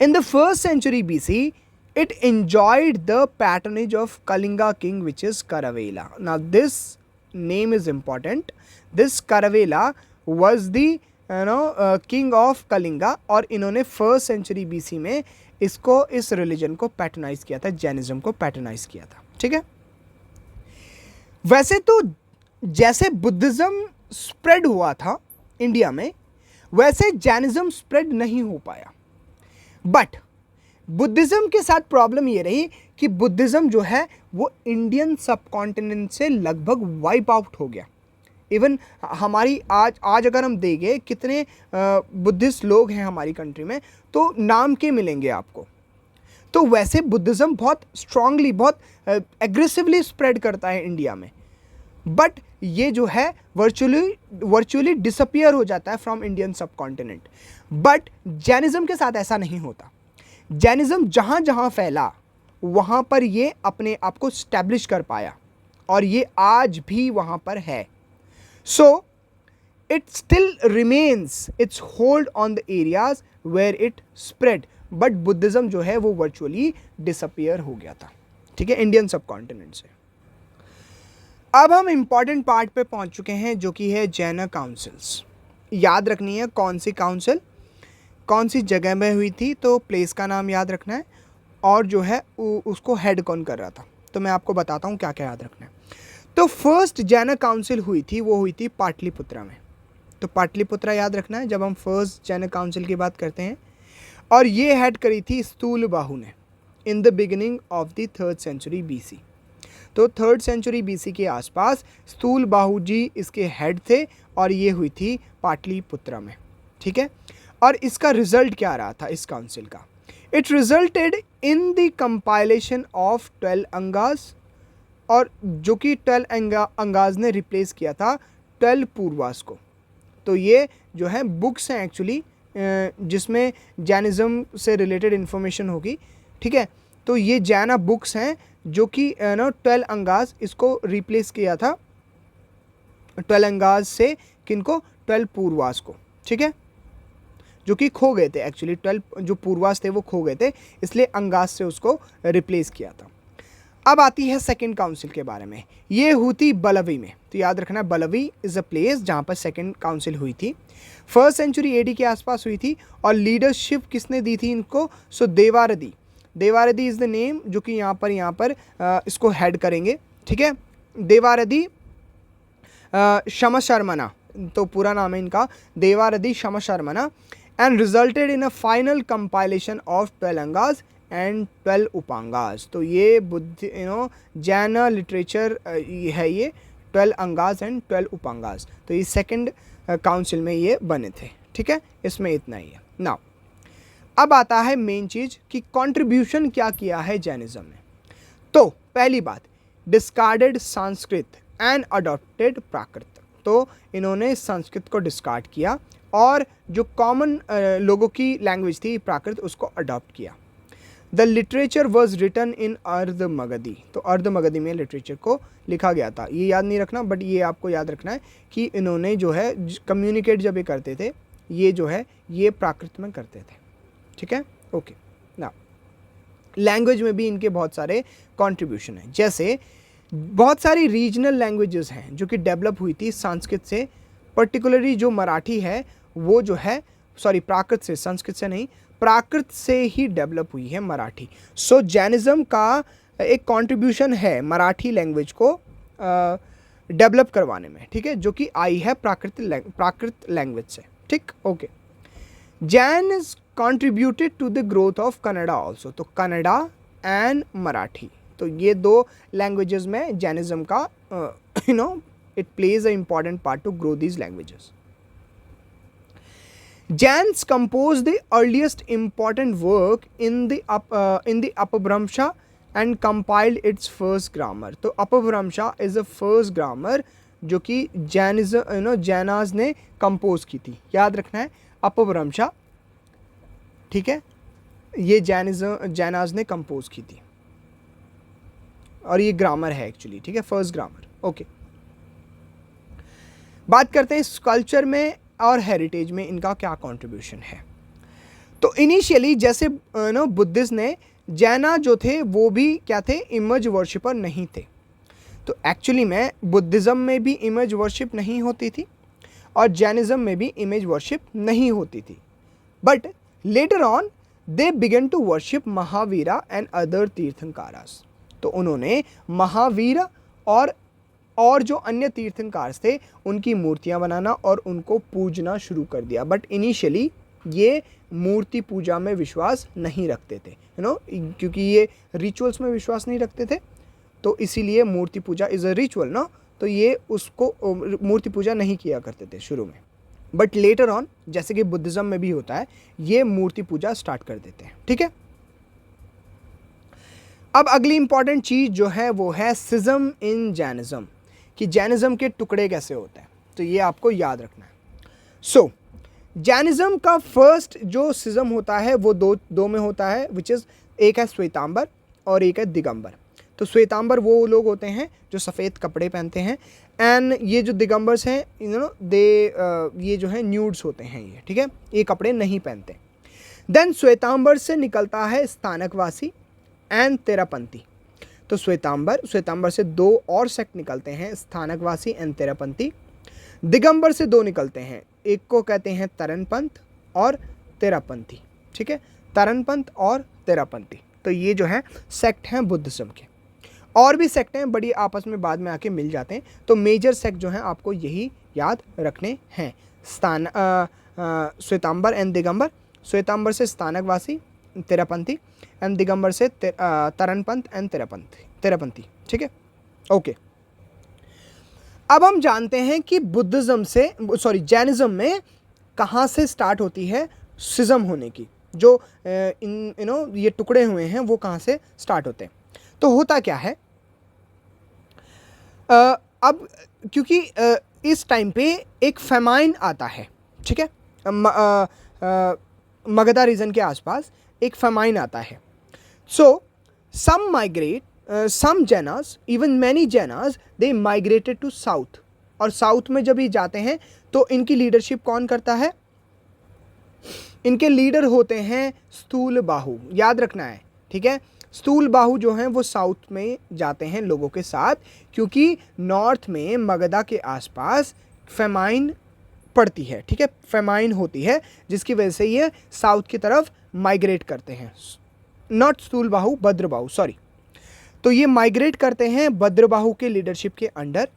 in the 1st century BC. It enjoyed the patronage of Kalinga king, which is Karavela. Now this name is important. This Karavela was the king of Kalinga, और इन्होंने 1st century BC में इसको, इस religion को patronise किया था, Jainism को patronise किया था, ठीक है. वैसे तो जैसे बुद्धिज्म स्प्रेड हुआ था इंडिया में, वैसे जैनिज्म स्प्रेड नहीं हो पाया. बट बुद्धिज्म के साथ प्रॉब्लम ये रही कि बुद्धिज्म जो है वो इंडियन सबकॉन्टिनेंट से लगभग वाइप आउट हो गया. इवन हमारी आज अगर हम देखें कितने बुद्धिस्ट लोग हैं हमारी कंट्री में, तो नाम के मिलेंगे आपको. तो वैसे बुद्धिज्म बहुत स्ट्रांगली, बहुत एग्रेसिवली स्प्रेड करता है इंडिया में, बट ये जो है वर्चुअली डिसअपियर हो जाता है from Indian subcontinent. But Jainism के साथ ऐसा नहीं होता. जैनिज्म जहाँ जहाँ फैला वहाँ पर ये अपने आप को स्टैब्लिश कर पाया, और ये आज भी वहाँ पर है. So it still remains its hold on the areas where it spread. But Buddhism जो है वो वर्चुअली डिसअपियर हो गया था, ठीक है, इंडियन सब कॉन्टिनेंट से। अब हम इम्पॉर्टेंट पार्ट पे पहुंच चुके हैं जो कि है जैन काउंसिल्स। याद रखनी है कौन सी काउंसिल कौन सी जगह में हुई थी, तो प्लेस का नाम याद रखना है और जो है उसको हेड कौन कर रहा था। तो मैं आपको बताता हूँ क्या क्या याद रखना है। तो फर्स्ट जैन काउंसिल हुई थी वो हुई थी पाटलिपुत्रा में। तो पाटलिपुत्रा याद रखना है जब हम फर्स्ट जैन काउंसिल की बात करते हैं। और ये हेड करी थी स्थूलबाहु ने in the beginning of the 3rd century BC। तो 3rd सेंचुरी BC के आसपास स्थूलबाहु जी इसके हेड थे और ये हुई थी पाटलिपुत्रा में, ठीक है। और इसका रिजल्ट क्या रहा था इस काउंसिल का? It resulted in the compilation of 12 angas, और जो कि 12 अंगाज ने रिप्लेस किया था 12 पूर्वास को। तो ये जो है बुक्स हैं एक्चुअली जिसमें जैनिज़्म से रिलेटेड इन्फॉर्मेशन होगी, ठीक है। तो ये जैना बुक्स हैं जो कि 12 अंगाज इसको रिप्लेस किया था, 12 अंगाज से किनको? 12 पूर्वास को, ठीक है, जो कि खो गए थे एक्चुअली। 12 जो पूर्वास थे वो खो गए थे, इसलिए अंगाज से उसको रिप्लेस किया था। अब आती है सेकंड काउंसिल के बारे में। ये हुई बलवी में। तो याद रखना बलवी इज़ अ प्लेस जहाँ पर सेकंड काउंसिल हुई थी। 1st सेंचुरी AD के आसपास हुई थी और लीडरशिप किसने दी थी इनको? सो देवारदी। देवारदी इज़ द नेम जो कि यहाँ पर इसको हेड करेंगे, ठीक है। देवारदी शमशर्मना, तो पूरा नाम है इनका Devardhi Kshamashramana, and resulted in a final compilation of 12 Angas and 12 Upangas. तो ये बुद्ध जैन लिटरेचर है ये 12 अंगाज एंड 12 उपांगास। तो ये सेकंड काउंसिल में ये बने थे, ठीक है। इसमें इतना ही है। नाउ अब आता है मेन चीज़ कि कंट्रीब्यूशन क्या किया है जैनिज्म ने। तो पहली बात, डिस्कार्डेड संस्कृत एंड अडॉप्टेड प्राकृत। तो इन्होंने संस्कृत को डिस्कार्ड किया और जो कॉमन लोगों की लैंग्वेज थी प्राकृत उसको अडॉप्ट किया। The literature was written in Ardha Magadhi. तो अर्ध मगधी में लिटरेचर को लिखा गया था। ये याद नहीं रखना, बट ये आपको याद रखना है कि इन्होंने जो है कम्युनिकेट जब ये करते थे ये जो है ये प्राकृत में करते थे, ठीक है। ओके, ना लैंग्वेज में भी इनके बहुत सारे कंट्रीब्यूशन हैं। जैसे बहुत सारी रीजनल लैंग्वेजेस हैं जो कि डेवलप हुई थी संस्कृत से, पर्टिकुलरली जो मराठी है वो जो है प्राकृत से, संस्कृत से नहीं, प्राकृत से ही डेवलप हुई है मराठी। सो जैनिज्म का एक कंट्रीब्यूशन है मराठी लैंग्वेज को डेवलप करवाने में, ठीक है, जो कि आई है प्राकृत लैंग्वेज से, ठीक। Okay, Jains contributed to the growth of Kannada also. तो कन्नड़ा एंड मराठी, तो ये दो लैंग्वेजेस में जैनिज्म का it plays an important part to grow these languages. Jains composed the earliest important work in the Apabhramsha and compiled its first grammar. तो Apabhramsha is the first grammar जो कि जैनाज ने compose की थी। याद रखना है Apabhramsha, ठीक है, ये जैनाज ने कंपोज की थी और ये ग्रामर है एक्चुअली, ठीक है, फर्स्ट ग्रामर। ओके, बात करते हैं स्कल्पचर में और हेरिटेज में इनका क्या कंट्रीब्यूशन है। तो इनिशियली जैसे बुद्धिस्ट ने, जैना जो थे वो भी क्या थे? इमेज वर्शिपर नहीं थे। तो एक्चुअली में बुद्धिज़्म में भी इमेज वर्शिप नहीं होती थी और जैनिज्म में भी इमेज वर्शिप नहीं होती थी। But later on they began to worship Mahavira and other Tirthankaras. तो उन्होंने महावीर और जो अन्य तीर्थंकार थे उनकी मूर्तियां बनाना और उनको पूजना शुरू कर दिया। बट इनिशियली ये मूर्ति पूजा में विश्वास नहीं रखते थे, क्योंकि ये रिचुअल्स में विश्वास नहीं रखते थे, तो इसीलिए मूर्ति पूजा इज़ अ रिचुअल ना, तो ये उसको मूर्ति पूजा नहीं किया करते थे शुरू में। बट लेटर ऑन जैसे कि बुद्धिज़्म में भी होता है, ये मूर्ति पूजा स्टार्ट कर देते हैं, ठीक है। अब अगली इंपॉर्टेंट चीज़ जो है वो है सिज्म इन जैनिज्म, कि जैनिज्म के टुकड़े कैसे होते हैं, तो ये आपको याद रखना है। सो जैनिज्म का फर्स्ट जो सिज्म होता है वो दो में होता है, विच इज़ एक है श्वेतांबर और एक है दिगंबर। तो श्वेतांबर वो लोग होते हैं जो सफ़ेद कपड़े पहनते हैं, एंड ये जो दिगंबर्स हैं दे ये जो है न्यूड्स होते हैं ये, ठीक है, ये कपड़े नहीं पहनते। देन श्वेतांबर से निकलता है स्थानकवासी एंड तेरापंथी। तो श्वेतांबर से दो और सेक्ट निकलते हैं, स्थानकवासी एंड तेरापंथी। दिगंबर से दो निकलते हैं, एक को कहते हैं तरनपंथ और तेरापंथी, ठीक है, तरनपंथ और तेरापंथी। तो ये जो है सेक्ट हैं बुद्धिज्म के। और भी सेक्ट हैं, बड़ी आपस में बाद में आके मिल जाते हैं। तो मेजर सेक्ट जो हैं आपको यही याद रखने हैं, श्वेतांबर एंड दिगंबर। श्वेतांबर से स्थानकवासी तेरापंथी एंड दिगंबर से तरनपंथ एंड तेरापंथी, ठीक है, ओके। अब हम जानते हैं कि जैनिज्म में कहाँ से स्टार्ट होती है सिज्म होने की, जो ये टुकड़े हुए हैं वो कहाँ से स्टार्ट होते हैं। तो होता क्या है, अब क्योंकि इस टाइम पे एक फेमाइन आता है, ठीक है, मगधा रीजन के आसपास एक फेमाइन आता है। So some migrate, some Jainas, even many Jainas, they migrated to south. और साउथ में जब ये जाते हैं तो इनकी लीडरशिप कौन करता है, इनके लीडर होते हैं स्थूल बाहु, याद रखना है, ठीक है। स्थूल बाहु जो हैं वो साउथ में जाते हैं लोगों के साथ, क्योंकि नॉर्थ में मगधा के आसपास फेमाइन पड़ती है, ठीक है, फेमाइन होती है, जिसकी वजह से ये साउथ की तरफ माइग्रेट करते हैं। नॉट स्थूल बाहु, भद्रबाहु, सॉरी। तो ये माइग्रेट करते हैं भद्रबाहु के लीडरशिप के अंडर।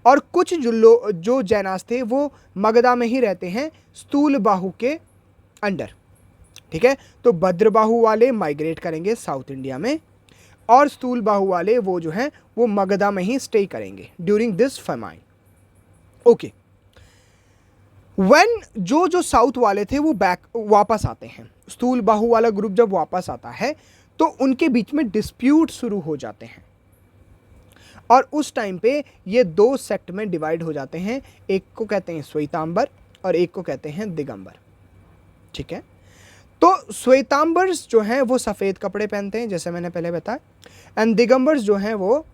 और कुछ जो जैनास थे वो मगधा में ही रहते हैं स्थूल बाहु के अंडर, ठीक है। तो भद्रबाहु वाले माइग्रेट करेंगे साउथ इंडिया में, और स्थूल बाहु वाले वो जो हैं वो मगधा में ही स्टे करेंगे during this famine, okay. When जो साउथ वाले थे वो वापस आते हैं, स्थूल बाहु वाला ग्रुप जब वापस आता है तो उनके बीच में डिस्प्यूट शुरू हो जाते हैं, और उस टाइम पे ये दो सेक्ट में डिवाइड हो जाते हैं, एक को कहते हैं श्वेतांबर और एक को कहते हैं दिगंबर, ठीक है। तो श्वेतांबर्स जो हैं वो सफ़ेद कपड़े पहनते हैं, जैसे मैंने पहले बताया, एंड दिगंबर्स जो हैं वो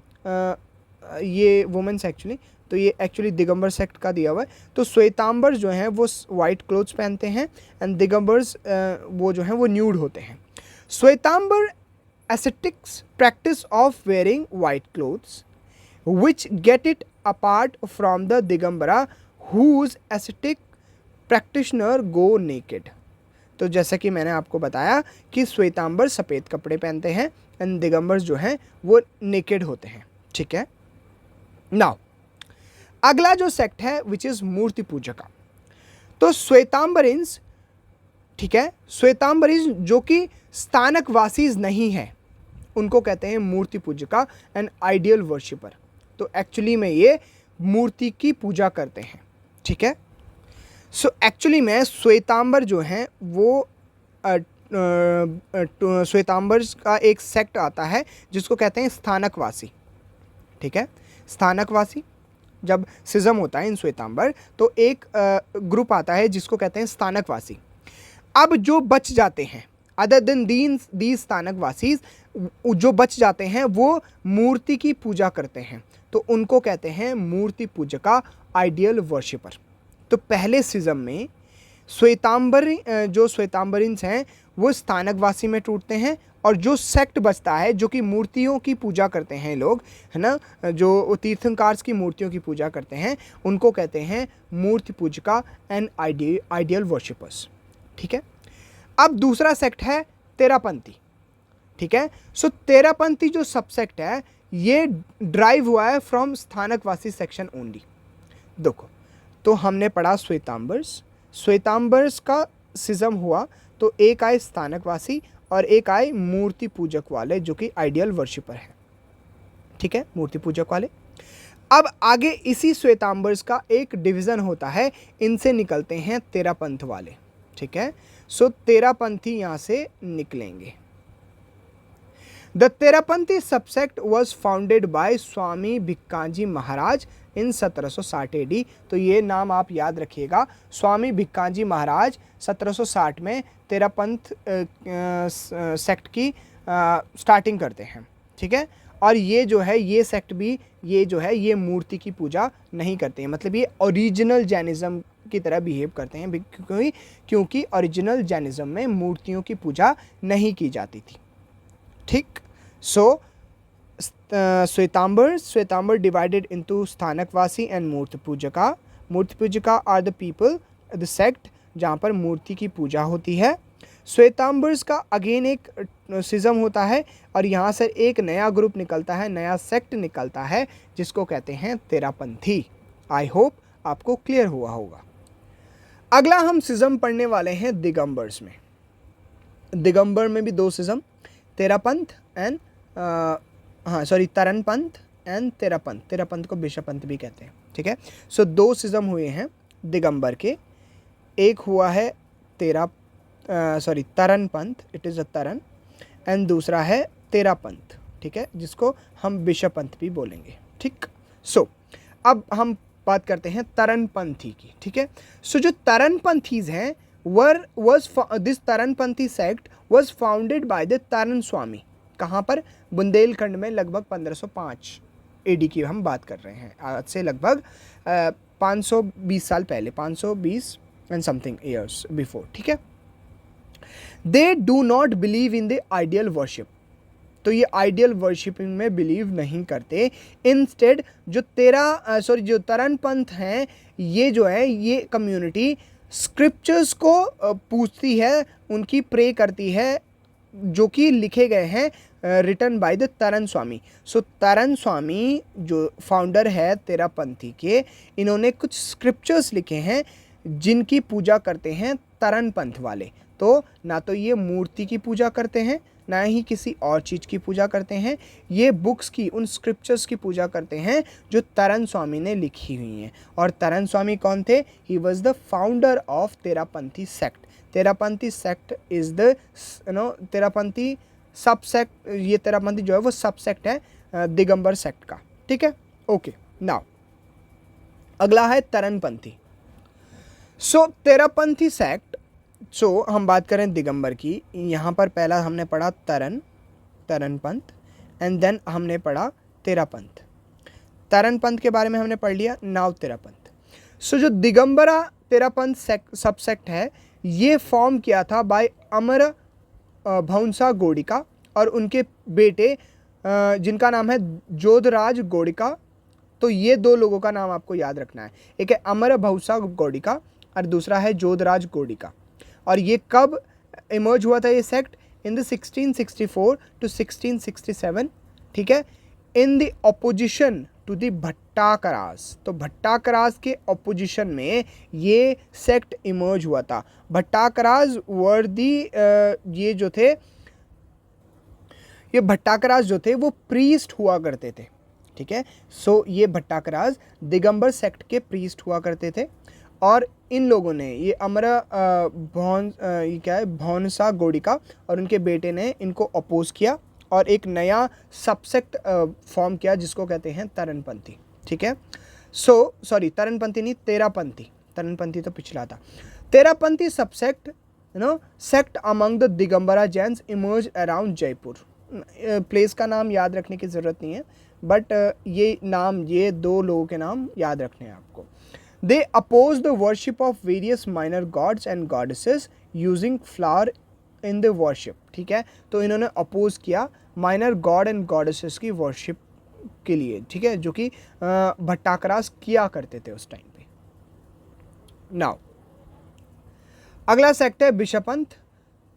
ये वुमेन्स एक्चुअली, तो ये एक्चुअली दिगंबर सेक्ट का दिया हुआ है। तो श्वेतांबर्स जो हैं वो वाइट क्लोथ्स पहनते हैं एंड दिगंबर्स वो जो हैं वो न्यूड होते हैं। Shvetambar ascetics practice of wearing white clothes which get it apart from the Digambara whose ascetic practitioner go naked। तो जैसा कि मैंने आपको बताया कि श्वेतांबर सफ़ेद कपड़े पहनते हैं एंड दिगंबर्स जो हैं वो नेकेड होते हैं, ठीक है। नाउ अगला जो सेक्ट है विच इज़ मूर्ति पूजका। तो श्वेतांबरिन्स, ठीक है, श्वेतांबरिन्स जो कि स्थानकवासीज नहीं है उनको कहते हैं मूर्ति पूजका एंड आइडियल वर्शिपर। तो एक्चुअली में ये मूर्ति की पूजा करते हैं, ठीक है। सो एक्चुअली में श्वेतांबर जो हैं वो श्वेतांबर का एक सेक्ट आता है जिसको कहते हैं स्थानकवासी, ठीक है। स्थानकवासी जब सिज्म होता है इन श्वेतांबर तो एक ग्रुप आता है जिसको कहते हैं स्थानकवासी। अब जो बच जाते हैं अदर देन दीज स्थानकवासी, जो बच जाते हैं वो मूर्ति की पूजा करते हैं, तो उनको कहते हैं मूर्ति पूजका, आइडियल वर्शिपर। तो पहले सिज्म में जो श्वेतांबरिन्स हैं वो स्थानकवासी में टूटते हैं, और जो सेक्ट बचता है जो कि मूर्तियों की पूजा करते हैं लोग, है ना, जो तीर्थंकार्स की मूर्तियों की पूजा करते हैं, उनको कहते हैं मूर्ति पूजका एंड आइडियल वर्शिपर्स, ठीक है। अब दूसरा सेक्ट है तेरापंथी, ठीक है। सो तेरापंथी जो सबसेक्ट है ये ड्राइव हुआ है फ्रॉम स्थानकवासी सेक्शन ओनली। देखो, तो हमने पढ़ा श्वेतांबर्स का सिज्म हुआ तो एक आए स्थानकवासी और एक आए मूर्ति पूजक वाले जो कि आइडियल वर्शिपर है, ठीक है, मूर्ति पूजक वाले। अब आगे इसी श्वेतांबर्स का एक डिवीज़न होता है, इनसे निकलते हैं तेरापंथ वाले, ठीक है। सो तेरापंथी यहाँ से निकलेंगे। The Terapanthi subsect was founded by Swami Bhikkaji Maharaj in 1760 AD। तो ये नाम आप याद रखिएगा, स्वामी भिक्काजी महाराज 1760 में तेरापंथ सेक्ट की स्टार्टिंग करते हैं, ठीक है। और ये जो है ये सेक्ट भी ये जो है ये मूर्ति की पूजा नहीं करते हैं, मतलब ये ओरिजिनल जैनिज़्म की तरह बिहेव करते हैं, क्योंकि ओरिजिनल जैनिज्म में मूर्तियों की पूजा नहीं की जाती थी। ठीक। So Shvetambara divided into Sthanakvasi and Murti Pujaka. Murti Pujaka are the people, the sect जहाँ पर मूर्ति की पूजा होती है। श्वेतांबर्स का अगेन एक सिज्म होता है और यहाँ से एक नया ग्रुप निकलता है, नया सेक्ट निकलता है जिसको कहते हैं तेरापंथी। आई होप आपको क्लियर हुआ होगा। अगला हम सिज्म पढ़ने वाले हैं दिगंबर्स में। दिगंबर में भी दो सिज्म, तेरापंथ एंड तरनपंथ एंड तेरापंथ। तेरापंथ को बिशपंथ भी कहते हैं। ठीक है। सो दो सिज्म हुए हैं दिगंबर के। एक हुआ है Taranpanth, it is a Taran, and दूसरा है तेरापंथ। ठीक है, जिसको हम बिशपंथ भी बोलेंगे। ठीक। सो अब हम बात करते हैं तरनपंथी की। ठीक है। सो जो तरनपंथीज हैं this Taranpanthi sect was founded by the Taran Swami. कहाँ पर? बुंदेलखंड में, लगभग 1505 एडी की हम बात कर रहे हैं, आज से लगभग 520 साल पहले, 520 एंड समथिंग ईयर्स बिफोर। ठीक है। They do not believe in the ideal worship. तो ये आइडियल वर्शिपिंग में बिलीव नहीं करते। इंस्टेड जो तरनपंथ हैं, ये जो है ये कम्युनिटी स्क्रिप्चर्स को पूछती है, उनकी प्रे करती है, जो कि लिखे गए हैं रिटन बाय द तरन स्वामी। सो तरन स्वामी जो फाउंडर है तेरापंथी के, इन्होंने कुछ स्क्रिप्चर्स लिखे हैं जिनकी पूजा करते हैं तरनपंथ वाले। तो ना तो ये मूर्ति की पूजा करते हैं, ना ही किसी और चीज़ की पूजा करते हैं, ये बुक्स की, उन स्क्रिप्चर्स की पूजा करते हैं जो तरन स्वामी ने लिखी हुई हैं। और तरन स्वामी कौन थे? He was the founder of Terapanthi sect. Terapanthi sect is the Terapanthi subsect. ये तेरापंथी जो है वो सब सेक्ट है दिगंबर सेक्ट का। ठीक है। ओके, नाउ अगला है तरनपंथी। सो तेरापंथी सेक्ट, सो हम बात करें दिगंबर की। यहाँ पर पहला हमने पढ़ा तरनपंथ एंड देन हमने पढ़ा तेरापंथ। तरनपंथ के बारे में हमने पढ़ लिया, नाउ तेरापंथ। सो जो दिगंबरा तेरापंथ सब सेक्ट है, ये फॉर्म किया था बाय अमर भौंसा गोडिका और उनके बेटे जिनका नाम है जोधराज गोडिका। तो ये दो लोगों का नाम आपको याद रखना है, एक है अमर भौंसा गोडिका और दूसरा है जोधराज गोडिका। और ये कब इमर्ज हुआ था ये सेक्ट? In the 1664 to 1667। ठीक है। In the opposition to the Bhattarakas. तो भट्टाकरास के अपोजिशन में ये सेक्ट इमर्ज हुआ था। भट्टाकरास वर दी ये भट्टाकरास जो थे वो प्रीस्ट हुआ करते थे। ठीक है। सो ये भट्टाकरास दिगंबर सेक्ट के प्रीस्ट हुआ करते थे और इन लोगों ने ये भौंसा गोडिका और उनके बेटे ने इनको अपोज किया और एक नया सबसेक्ट फॉर्म किया जिसको कहते हैं तरनपंथी। ठीक है। सो तरनपंथी नहीं, तेरापंथी। तरनपंथी तो पिछला था। Terapanthi subset sect among the Digambara Jains emerge around Jaipur. Place का नाम याद रखने की ज़रूरत नहीं है, बट ये दो लोगों के नाम याद रखने हैं आपको। They oppose the worship of various minor gods and goddesses using flower in the worship। ठीक है। तो इन्होंने अपोज किया माइनर गॉड एंड गॉडेसेस की वर्शिप के लिए। ठीक है, जो कि भट्टाकरास किया करते थे उस टाइम पे। नाउ अगला सेक्ट है बिशपंथ।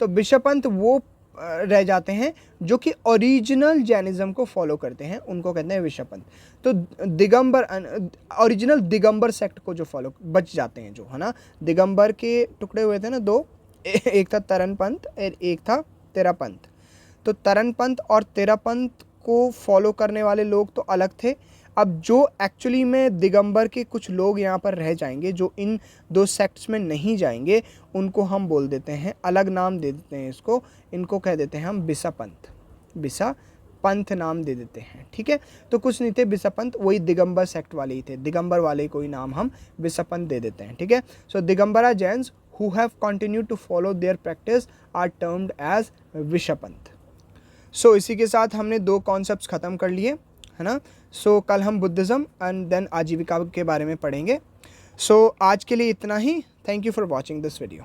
तो बिशपंथ वो रह जाते हैं जो कि ओरिजिनल जैनिज्म को फॉलो करते हैं, उनको कहते हैं विशपंथ। तो ओरिजिनल दिगंबर सेक्ट को जो फॉलो बच जाते हैं, जो है ना, दिगंबर के टुकड़े हुए थे ना दो, एक था तरनपंथ और एक था तेरापंथ। तो तरनपंथ और तेरापंथ को फॉलो करने वाले लोग तो अलग थे। अब जो एक्चुअली में दिगंबर के कुछ लोग यहाँ पर रह जाएंगे, जो इन दो सेक्ट्स में नहीं जाएंगे, उनको हम बोल देते हैं, अलग नाम दे देते हैं इसको, इनको कह देते हैं हम बिसापंथ। बिसापंथ नाम दे देते हैं। ठीक है। तो कुछ नहीं थे बिसापंथ, वही दिगंबर सेक्ट वाले ही थे, दिगंबर वाले कोई नाम हम बिसापंथ दे देते हैं। ठीक है। So Digambara Jains who have continued to follow their practice are termed as Bishpanth. सो इसी के साथ हमने दो कॉन्सेप्ट्स ख़त्म कर लिए, है ना। सो कल हम बुद्धिज़्म एंड देन आजीविका के बारे में पढ़ेंगे। सो आज के लिए इतना ही। Thank you for watching this video.